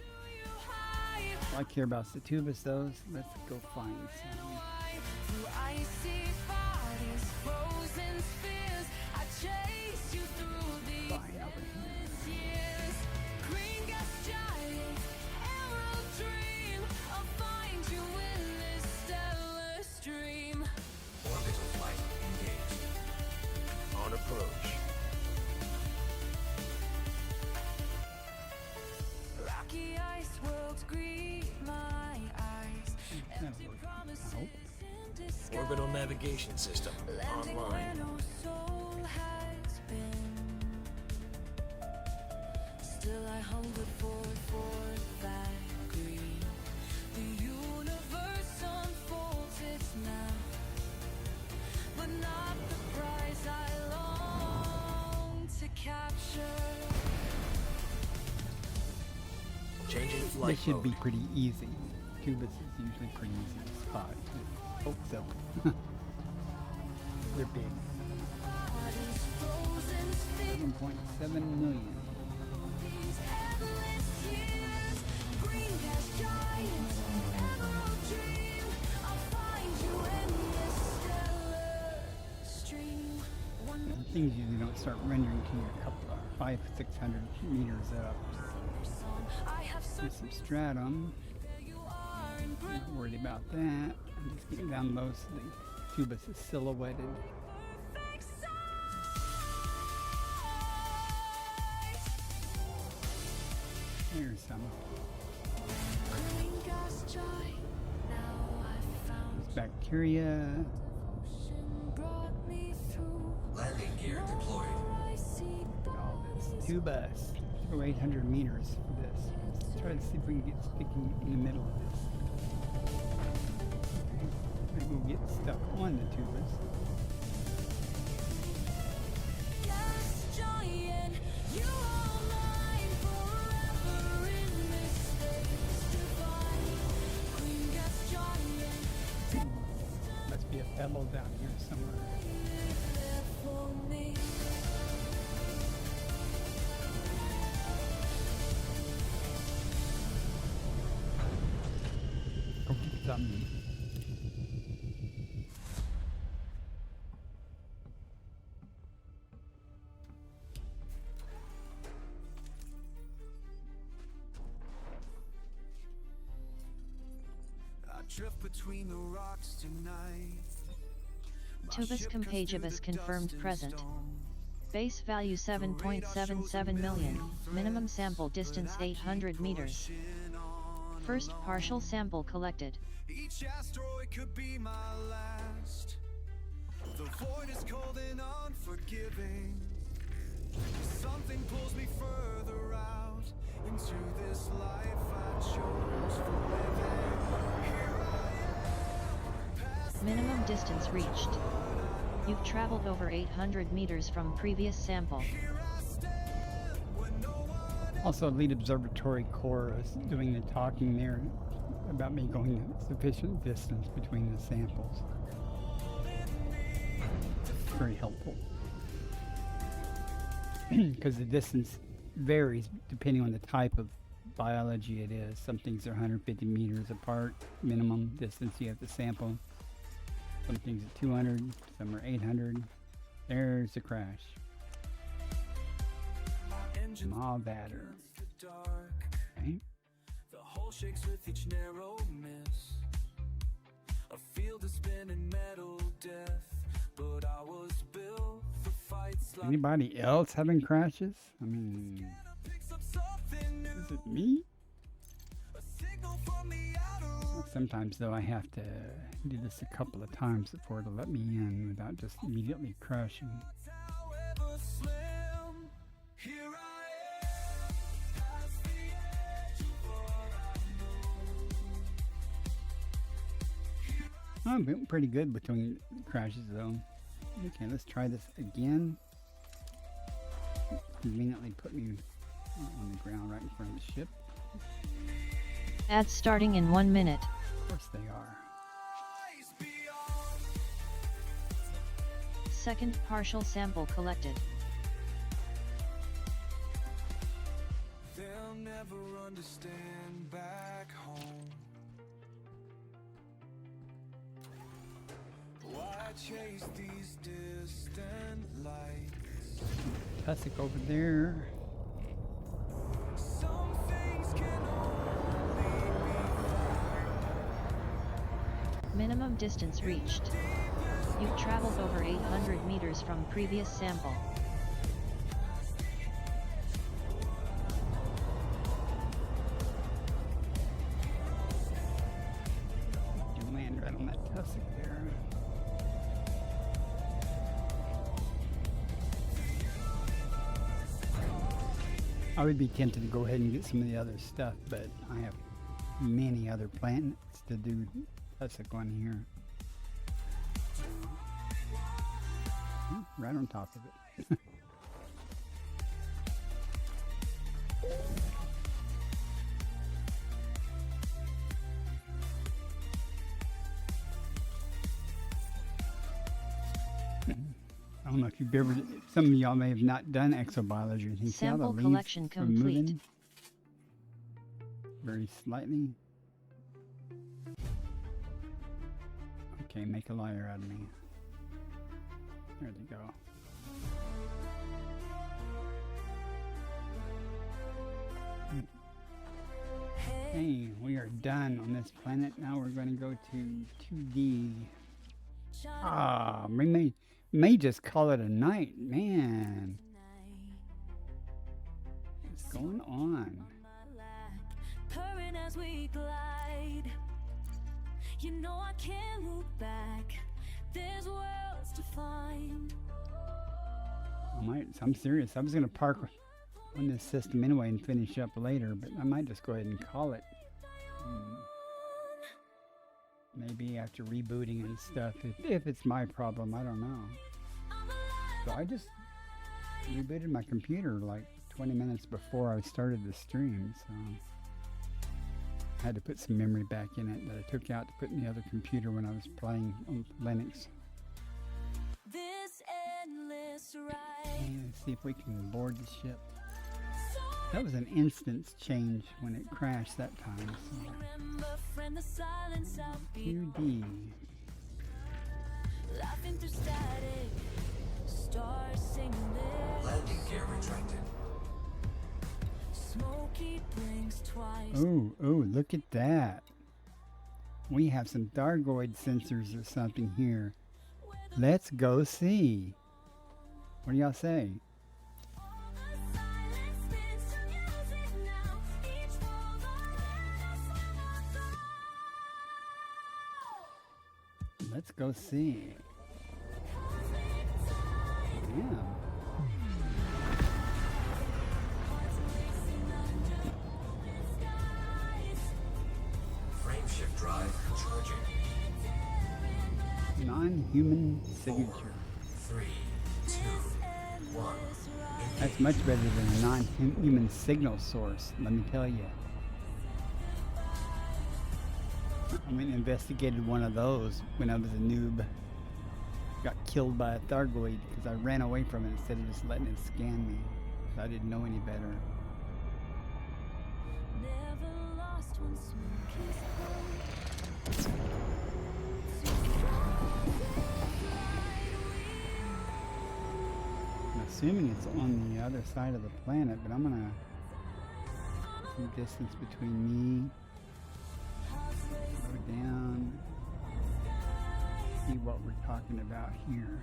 Speaker 4: All I care about is the tubus, those. Let's go find some.
Speaker 1: Through icy bodies, frozen spheres, I chase you through the
Speaker 4: Fine over here.
Speaker 1: endless years. Green gas giant, emerald dream, I'll find you in this stellar stream.
Speaker 9: Orbital flight engaged. On Orbital navigation system online.
Speaker 1: Still I hunger for that green. The universe unfolds its map, but not the prize I long to capture.
Speaker 9: Changing
Speaker 4: This
Speaker 9: flight
Speaker 4: should
Speaker 9: mode.
Speaker 4: be pretty easy. Tubus is usually pretty easy to spot. Hope so. They're big.
Speaker 1: Bodies frozen,
Speaker 4: 7.7 million.
Speaker 1: these endless years. Green gas giants, emerald dream. I'll find you in this stellar stream. One
Speaker 4: Things usually don't start rendering till you're a couple of 500-600 meters up.
Speaker 1: song I have
Speaker 4: There's
Speaker 1: searched.
Speaker 4: some stratum.
Speaker 1: There you are in
Speaker 4: Not worried about that. I'm just getting down low so the tubus is silhouetted.
Speaker 1: perfect sight.
Speaker 4: There's some.
Speaker 1: Green gas giant. Now I've found
Speaker 4: Bacteria.
Speaker 1: ocean brought me through.
Speaker 9: Landing gear deployed.
Speaker 1: I see
Speaker 4: All this tubus. Go 800 meters for this. Let's try to see if we can get sticking in the middle of this. Maybe we'll get stuck on the tubus.
Speaker 1: gas giant. You are mine forever in this space divine. Green gas giant.
Speaker 4: Must be a pebble down here somewhere.
Speaker 1: There for me.
Speaker 4: Go get some.
Speaker 3: I drift between the rocks tonight.
Speaker 7: Tubus compagibus confirmed present. Base value 7.77 million, minimum sample distance 800 meters. First partial sample collected.
Speaker 3: Each asteroid could be my last. The void is cold and unforgiving. Something pulls me further out into this life I chose for living. Here I am, past
Speaker 7: Minimum distance reached. You've traveled over 800 meters from previous sample.
Speaker 3: here I stand when no one
Speaker 4: Also, Elite Observatory Corps is doing the talking there about me going sufficient distance between the samples. Very helpful. Because the distance varies depending on the type of biology it is. Some things are 150 meters apart, minimum distance you have to sample. Some things are 200, some are 800. There's the crash.
Speaker 3: engines
Speaker 4: Small batter.
Speaker 3: the dark.
Speaker 4: Okay.
Speaker 3: The hull shakes with each narrow miss. A field of spinning metal death. But I was built for fights like
Speaker 4: Anybody else having crashes? I mean,
Speaker 3: picks up something new.
Speaker 4: is it me?
Speaker 3: A signal from the outer
Speaker 4: Sometimes though I have to do this a couple of times before it'll let me in without just immediately crashing.
Speaker 3: however slim. Here I am, past the edge of what I know.
Speaker 4: I'm doing pretty good between crashes though. Okay, let's try this again. Conveniently put me on the ground right in front of the ship.
Speaker 7: Ads starting in 1 minute.
Speaker 4: Of course they are.
Speaker 3: Eyes beyond.
Speaker 7: Second partial sample collected.
Speaker 3: They'll never understand back home. Why chase these distant lights?
Speaker 4: Tussock over there.
Speaker 3: Some things can only be
Speaker 7: Minimum distance reached. You've traveled over 800 meters from previous sample.
Speaker 4: You land right on that tussock there. I would be tempted to go ahead and get some of the other stuff, but I have many other planets to do Tussock on here. Right on top of it. I don't know if you've ever, some of y'all may have not done exobiology. You see how the
Speaker 7: Sample
Speaker 4: leaves
Speaker 7: collection
Speaker 4: are
Speaker 7: complete.
Speaker 4: moving very slightly. Okay, make a liar out of me. There they go. Hey, we are done on this planet. Now we're going to go to 2D. Ah, we may just call it a night, man. What's going on?
Speaker 1: Purring as we glide. You know I can't look back. There's worlds to find.
Speaker 4: I'm serious. I was going to park on this system anyway and finish up later, but I might just go ahead and call it. Maybe after rebooting and stuff, if it's my problem, I don't know. So I just rebooted my computer like 20 minutes before I started the stream, so I had to put some memory back in it that I took out to put in the other computer when I was playing on Linux.
Speaker 1: This endless ride.
Speaker 4: And let's see if we can board the ship. That was an instance change when it crashed that time. So.
Speaker 1: Remember, friend, the silence I'll be
Speaker 4: 2D.
Speaker 1: laughing through static. Stars singing this.
Speaker 9: Landing gear retracted.
Speaker 1: Smoky blinks twice.
Speaker 4: Oh, look at that. We have some Thargoid sensors or something here. Let's go see. What do y'all say? Let's go see. Yeah.
Speaker 9: Frameshift drive charging.
Speaker 4: Non-human signature.
Speaker 9: 3, 2, 1.
Speaker 4: That's much better than a non-human signal source, let me tell you. I went and investigated one of those when I was a noob. Got killed by a Thargoid because I ran away from it instead of just letting it scan me. I didn't know any better.
Speaker 1: Never lost when smoke is
Speaker 4: I'm assuming it's on the other side of the planet, but I'm gonna put some distance between me. Go down. See what we're talking about here.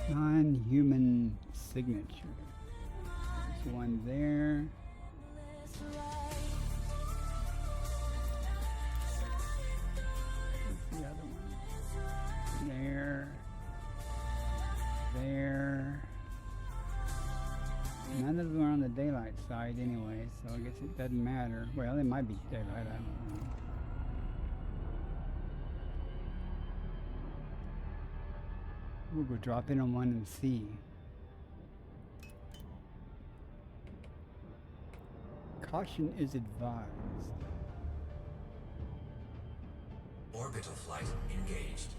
Speaker 4: Non-human signature. There's one there. What's the other one? There. There. None of them are on the daylight side anyway, so I guess it doesn't matter. Well, it might be daylight, I don't know. We'll go drop in on one and see. Caution is advised.
Speaker 9: Orbital flight engaged.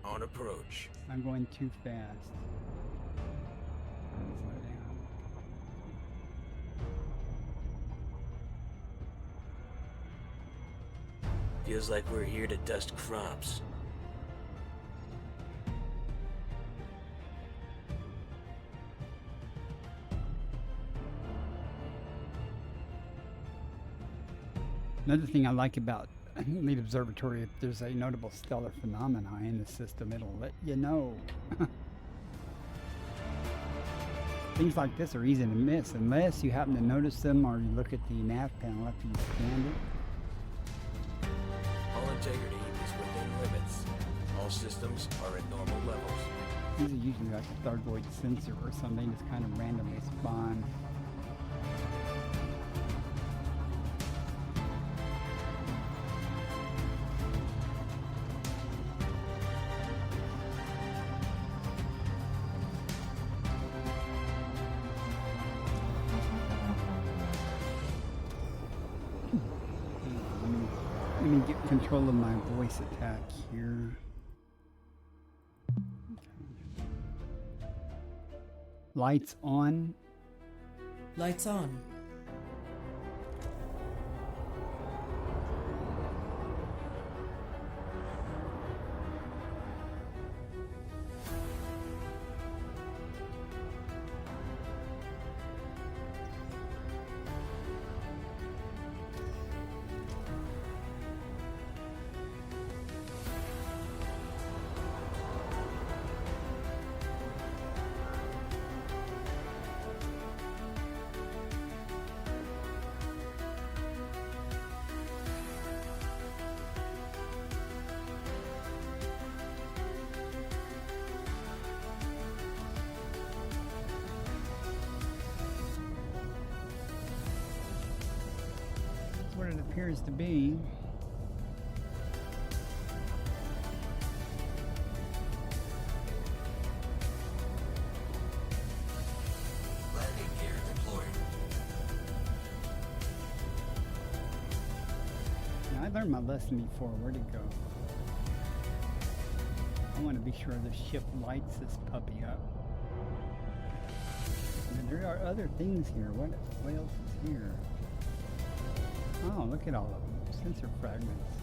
Speaker 9: On approach.
Speaker 4: I'm going too fast. Slow down.
Speaker 10: Feels like we're here to dust crops.
Speaker 4: Another thing I like about Elite Observatory, if there's a notable stellar phenomena in the system, it'll let you know. Things like this are easy to miss unless you happen to notice them or you look at the nav panel after you scanned it.
Speaker 10: All integrity is within limits. All systems are at normal levels.
Speaker 4: These are usually like a Thargoid sensor or something, just kind of randomly spawn. me get control of my voice attack here. Okay. Lights on.
Speaker 5: Lights on.
Speaker 4: What it appears to be.
Speaker 9: Landing gear deployed.
Speaker 4: Now, I learned my lesson before. Where'd it go? I want to be sure the ship lights this puppy up. And there are other things here. What else is here? Oh, look at all of them. Sensor fragments.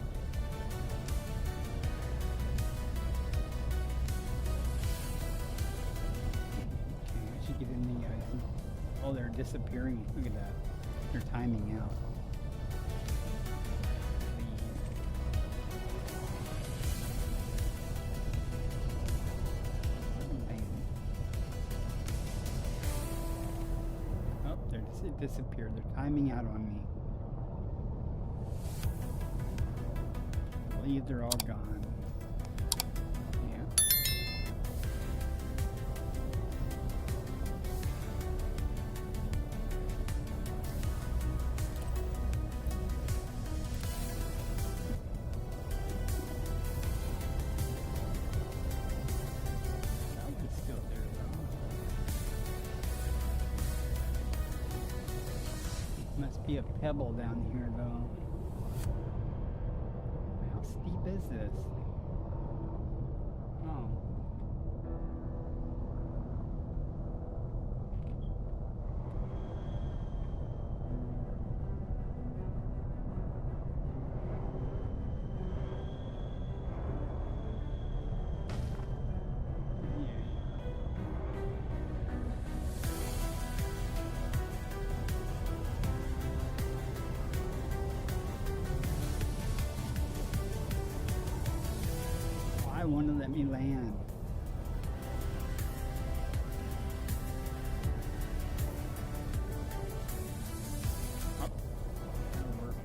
Speaker 4: Okay, I should get in the... oh, they're disappearing. Look at that. They're timing out. Oh, it disappeared. They're timing out on me. They're all gone. Yeah. That one's still there though. Must be a pebble down here though. How steep is this? Oh. Why won't it let me land? Oh, that'll work.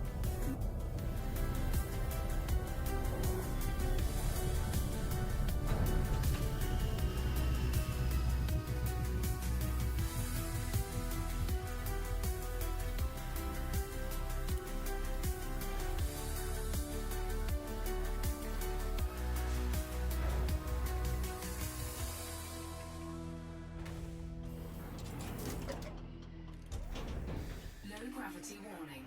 Speaker 8: Low gravity warning.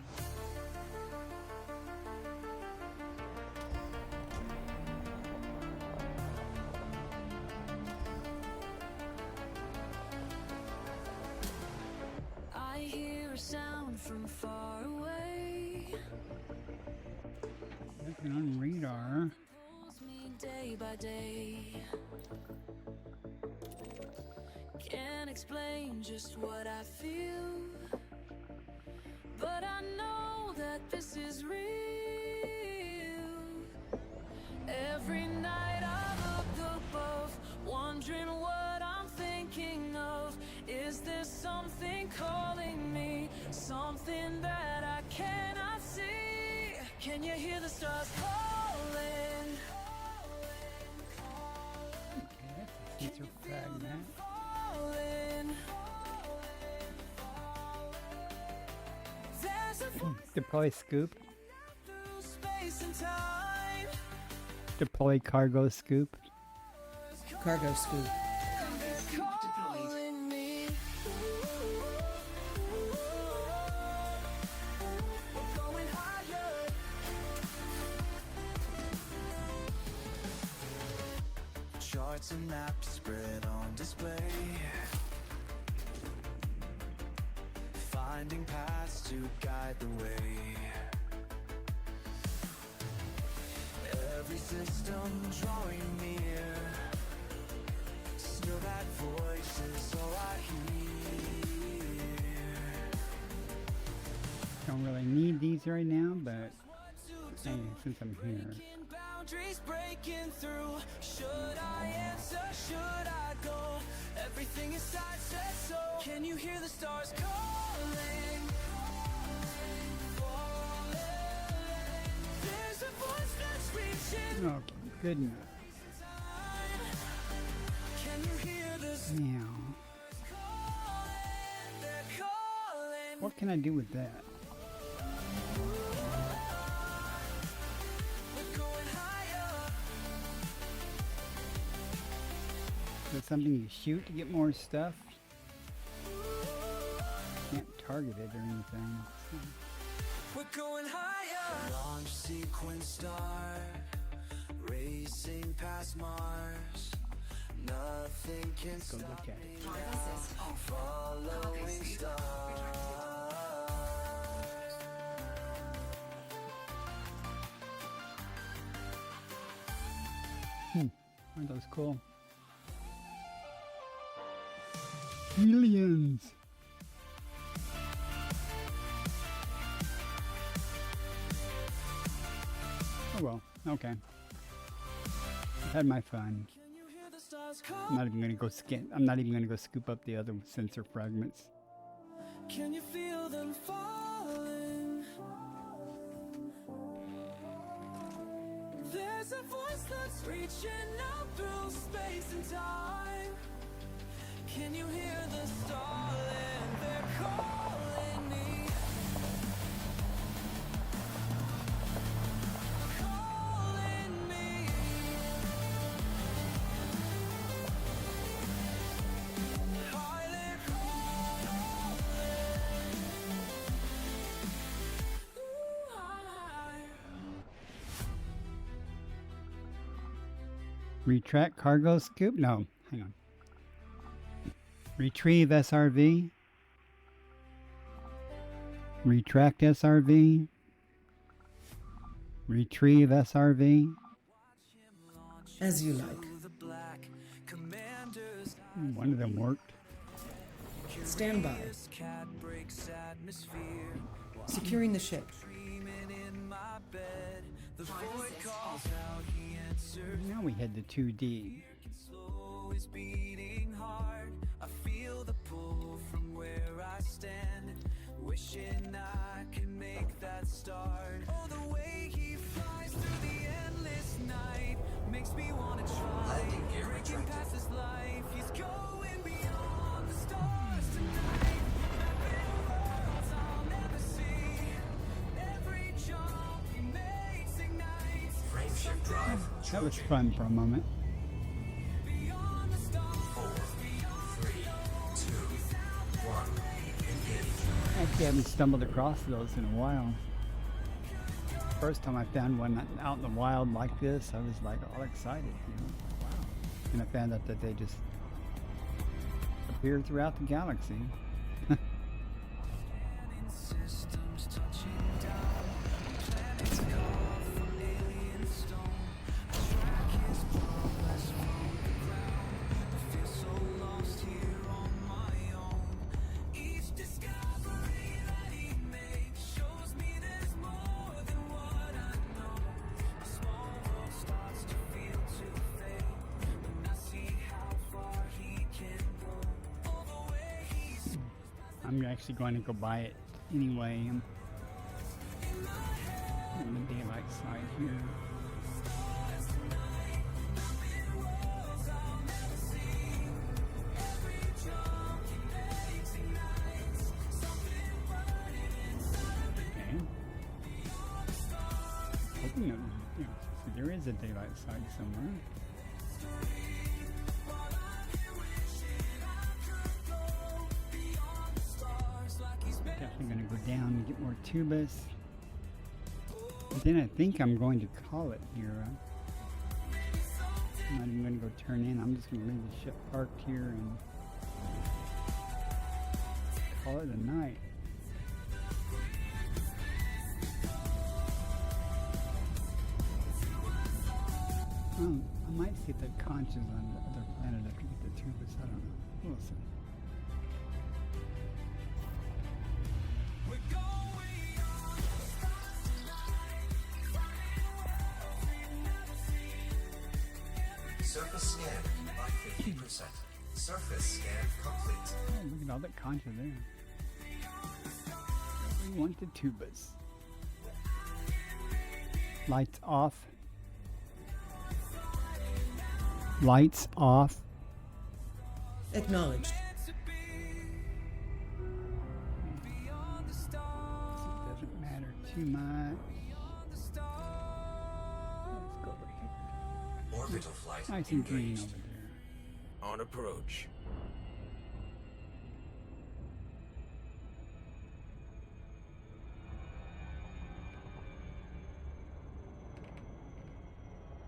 Speaker 1: I hear a sound from far away.
Speaker 4: Looking on radar.
Speaker 1: Pulls me day by day. Can't explain just what I feel, but I know that this is real. Every night I look above, wondering what I'm thinking of. Is there something calling me? Something that I cannot see? Can you hear the stars calling?
Speaker 4: Okay, that's a sensor fragment. Deploy scoop. Deploy cargo scoop.
Speaker 5: Cargo scoop.
Speaker 3: heart's a map spread on display, finding paths to guide the way. Every system drawing near, still that voice is all I hear.
Speaker 4: Don't really need these right now, but hey, since I'm here.
Speaker 3: Boundaries breaking through. Should I answer? Should I go? Everything inside says so. Can you hear the stars calling? There's a voice that's reaching.
Speaker 4: Okay, good enough.
Speaker 3: Can you hear the stars
Speaker 4: Now,
Speaker 3: calling? They're calling.
Speaker 4: what can I do with that?
Speaker 3: We're going higher.
Speaker 4: Is it something you shoot to get more stuff? Can't target it or anything.
Speaker 3: We're going higher. Launch sequence start, racing past Mars. Nothing can
Speaker 4: Go
Speaker 3: stop
Speaker 4: look at
Speaker 3: me
Speaker 4: it.
Speaker 3: now. Following stars.
Speaker 4: Aren't those cool? Aliens! Oh well, okay. I've had my fun.
Speaker 3: Can you hear the stars
Speaker 4: I'm
Speaker 3: call?
Speaker 4: not even gonna go I'm not even gonna go scoop up the other sensor fragments.
Speaker 3: Can you feel them falling? There's a voice that's reaching out through space and time. Can you hear the stalling? They're calling me. Calling me. Highly calling. Ooh, I
Speaker 4: Retract cargo scoop? No, hang on. Retrieve SRV. Retract SRV. Retrieve SRV.
Speaker 5: As you like.
Speaker 3: the black commanders.
Speaker 4: One of them worked.
Speaker 5: Stand by.
Speaker 3: This cat breaks atmosphere.
Speaker 5: Securing the ship.
Speaker 3: Dreaming in my bed. The void calls out, he answers.
Speaker 4: Now we head to 2D.
Speaker 3: Slow is beating hard. I feel the pull from where I stand. Wishing I could make that start. Oh, the way he flies through the endless night makes me want to try. Breaking past his life, he's going beyond the stars tonight. Mapping worlds I'll never see. Every jump he makes ignites.
Speaker 10: Frameshift drive.
Speaker 4: That was fun for a moment.
Speaker 3: Beyond the stars.
Speaker 10: 4, 3, 2, 1. Engage.
Speaker 4: Actually, I haven't stumbled across those in a while. First time I found one out in the wild like this, I was like all excited, you know. Wow. And I found out that they just appear throughout the galaxy.
Speaker 3: Scanning systems touching down. Planets carved from alien stone. I track his progress from the ground. I feel so lost here on my own. Each discovery that he makes shows me there's more than what I know. A small world starts to feel too fake when I see how far he can go. All the way he's
Speaker 4: I'm actually going to go buy it anyway. I'm on the daylight side here. Okay. Hoping that, you know, there is a daylight side somewhere. Definitely going to go down and get more tubus. But then I think I'm going to call it here. I'm not even going to go turn in. I'm just going to leave the ship parked here and call it a night. I might see the conches on the other planet after we get the tubus. I don't know. We'll see.
Speaker 9: Surface scan by 50%. Surface scan complete.
Speaker 4: Oh, look at all that concha there. We want the tubus. Lights off. Lights off.
Speaker 5: Acknowledged.
Speaker 4: It doesn't matter too much. Let's go over here.
Speaker 9: Orbital flight
Speaker 4: Nice and green
Speaker 9: engaged.
Speaker 4: over there.
Speaker 10: On approach.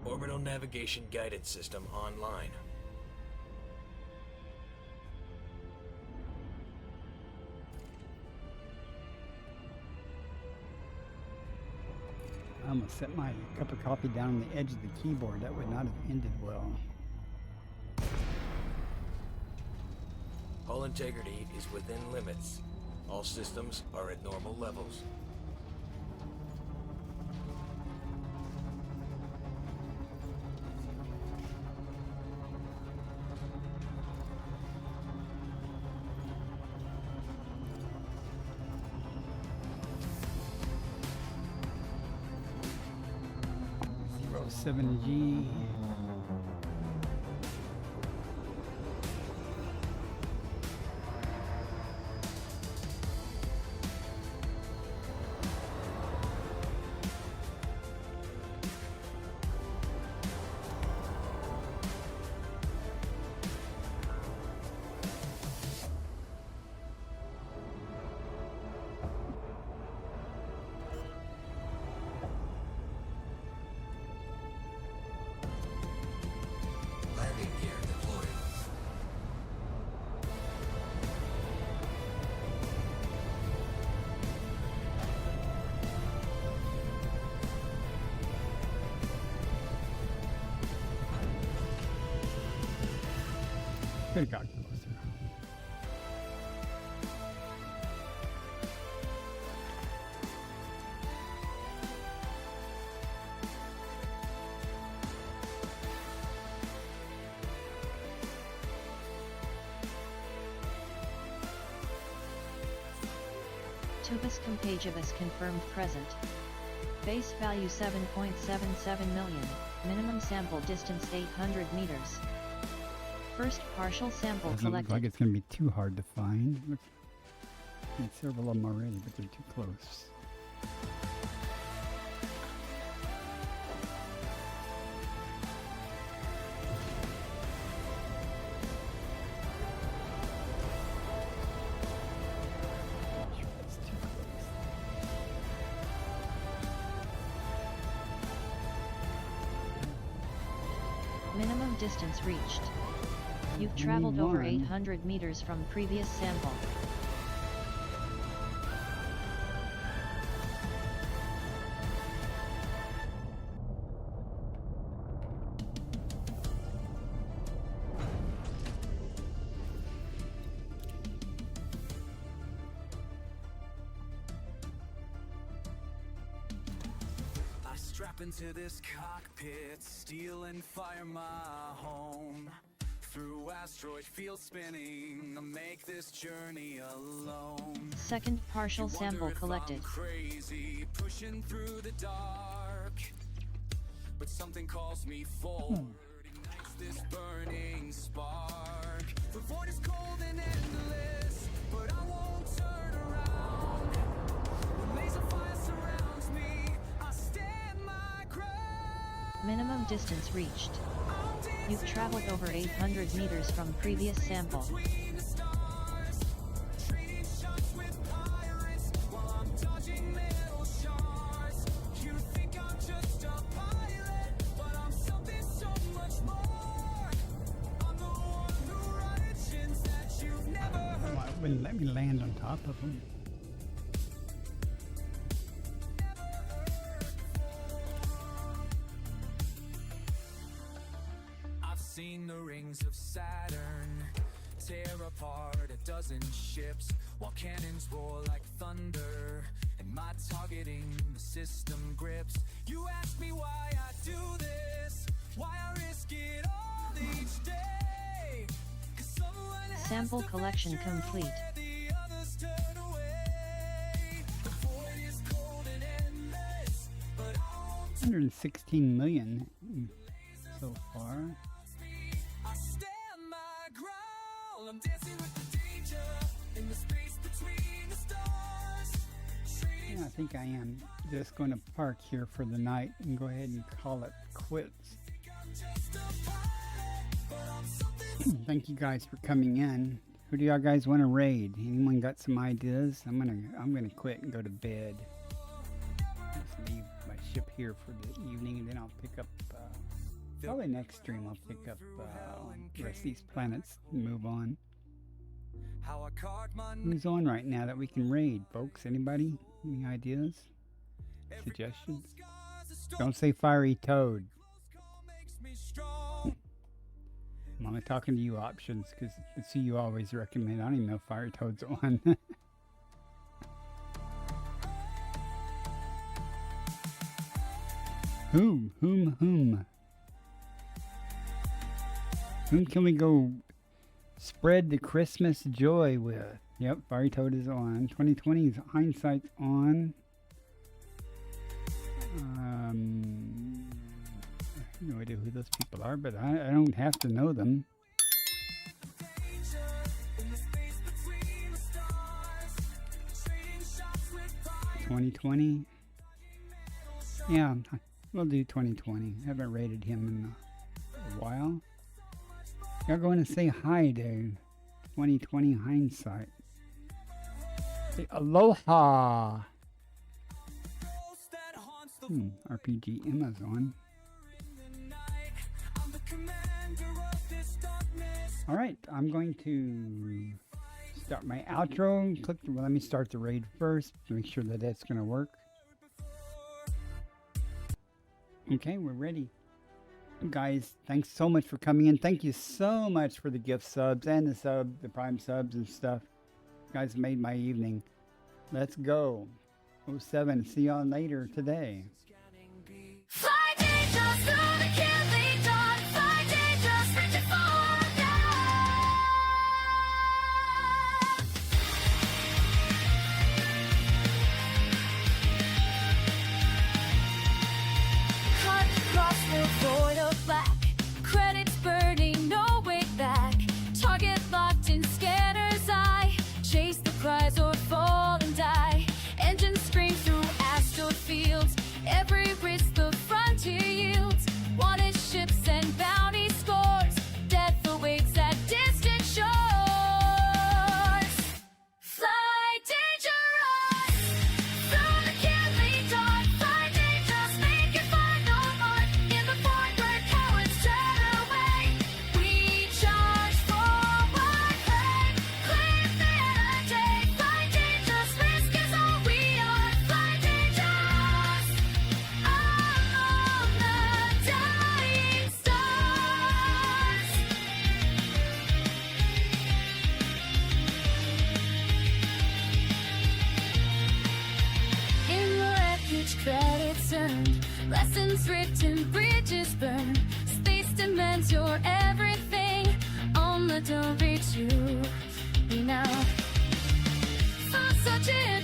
Speaker 10: Orbital navigation guidance system online.
Speaker 4: I almost set my cup of coffee down on the edge of the keyboard. That would not have ended well.
Speaker 10: Hull integrity is within limits. All systems are at normal levels.
Speaker 4: Zero 7G.
Speaker 9: Landing gear deployed.
Speaker 4: Could have got closer.
Speaker 7: Tubus compagibus confirmed present. Base value 7.77 million, minimum sample distance 800 meters. First partial sample
Speaker 4: Doesn't look
Speaker 7: collected.
Speaker 4: like it's going to be too hard to find. Look, seen several of them already, but they're too close. Sure, that's too close.
Speaker 7: Minimum distance reached. You've traveled over
Speaker 4: 21.
Speaker 7: 800 meters from previous sample.
Speaker 3: I strap into this cockpit, steal and fire my home. Through asteroid field spinning, I make this journey alone.
Speaker 7: Second partial
Speaker 3: Wonder
Speaker 7: sample
Speaker 3: if
Speaker 7: collected.
Speaker 3: I'm crazy, pushing through the dark. But something calls me forward, ignites this burning spark. The void is cold and endless, but I won't turn around. When laser fire surrounds me, I stand my ground.
Speaker 7: Minimum distance reached.
Speaker 3: I'm
Speaker 7: You've
Speaker 3: dancing
Speaker 7: traveled
Speaker 3: with
Speaker 7: over
Speaker 3: the
Speaker 7: 800 meters from previous sample.
Speaker 3: between the stars, trading shots with pirates while I'm dodging metal shards. You think I'm just a pilot, but I'm something so much more.
Speaker 4: wouldn't let me land on top of them.
Speaker 3: I've seen the rings of Saturn tear apart a dozen ships, while cannons roar like thunder, and my targeting the system grips. You ask me why I do this, why I risk it all each day. 'Cause someone has
Speaker 7: Sample
Speaker 3: to
Speaker 7: collection
Speaker 3: venture
Speaker 7: complete.
Speaker 3: where the others turn away. The void is cold and endless, but I won't
Speaker 4: 116 million so far.
Speaker 3: I stand my ground. I'm dancing with the danger in the space between the stars.
Speaker 4: Yeah, I think I am just going to park here for the night and go ahead and call it quits. Thank you guys for coming in. Who do y'all guys want to raid? Anyone got some ideas? I'm gonna quit and go to bed. Just leave my ship here for the evening, and then I'll pick up. Probably next stream I'll pick up the rest of these planets and move on.
Speaker 3: How I carved my
Speaker 4: Who's on right now that we can raid, folks? Anybody? Any ideas? Suggestions? Don't say Fiery Toad.
Speaker 3: makes me strong.
Speaker 4: I'm only talking to you options because it's who you always recommend. I don't even know if Fiery Toad's on. Whom can we go spread the Christmas joy with? Yep, Fiery Toad is on. 2020's Hindsight's on. I have no idea who those people are, but I don't have to know them. 2020. Yeah, we'll do 2020. Haven't rated him in a while. Y'all going to say hi to 2020 Hindsight. Say aloha. RPG Emma's on. Alright, I'm going to start my outro. Well, let me start the raid first to make sure that that's going to work. Okay, we're ready. Guys, thanks so much for coming in. Thank you so much for the gift subs and the prime subs and stuff. You guys made my evening. Let's go. 07. See y'all later today.
Speaker 1: Fly dangerous through the killing dawn. Fly dangerous, reaching for death. Cut across the void of black. Credits burning, no way back. Target locked in scanner's eye. Chase the prize or fall and die. Engines scream through astral fields. Every risk the frontier yields. Wanted ships and bounty scores. Death awaits at distant shores. Fly dangerous through the killing dawn. Fly dangerous, make your final mark in the void where cowards turn away. We charge forward, claim their day. Fly dangerous, risk is all we are. Fly dangerous. Among the dying stars. In the refuge, credits earned. Lessons written, bridges burned. Space demands your everything. On the don't reach you now. For such a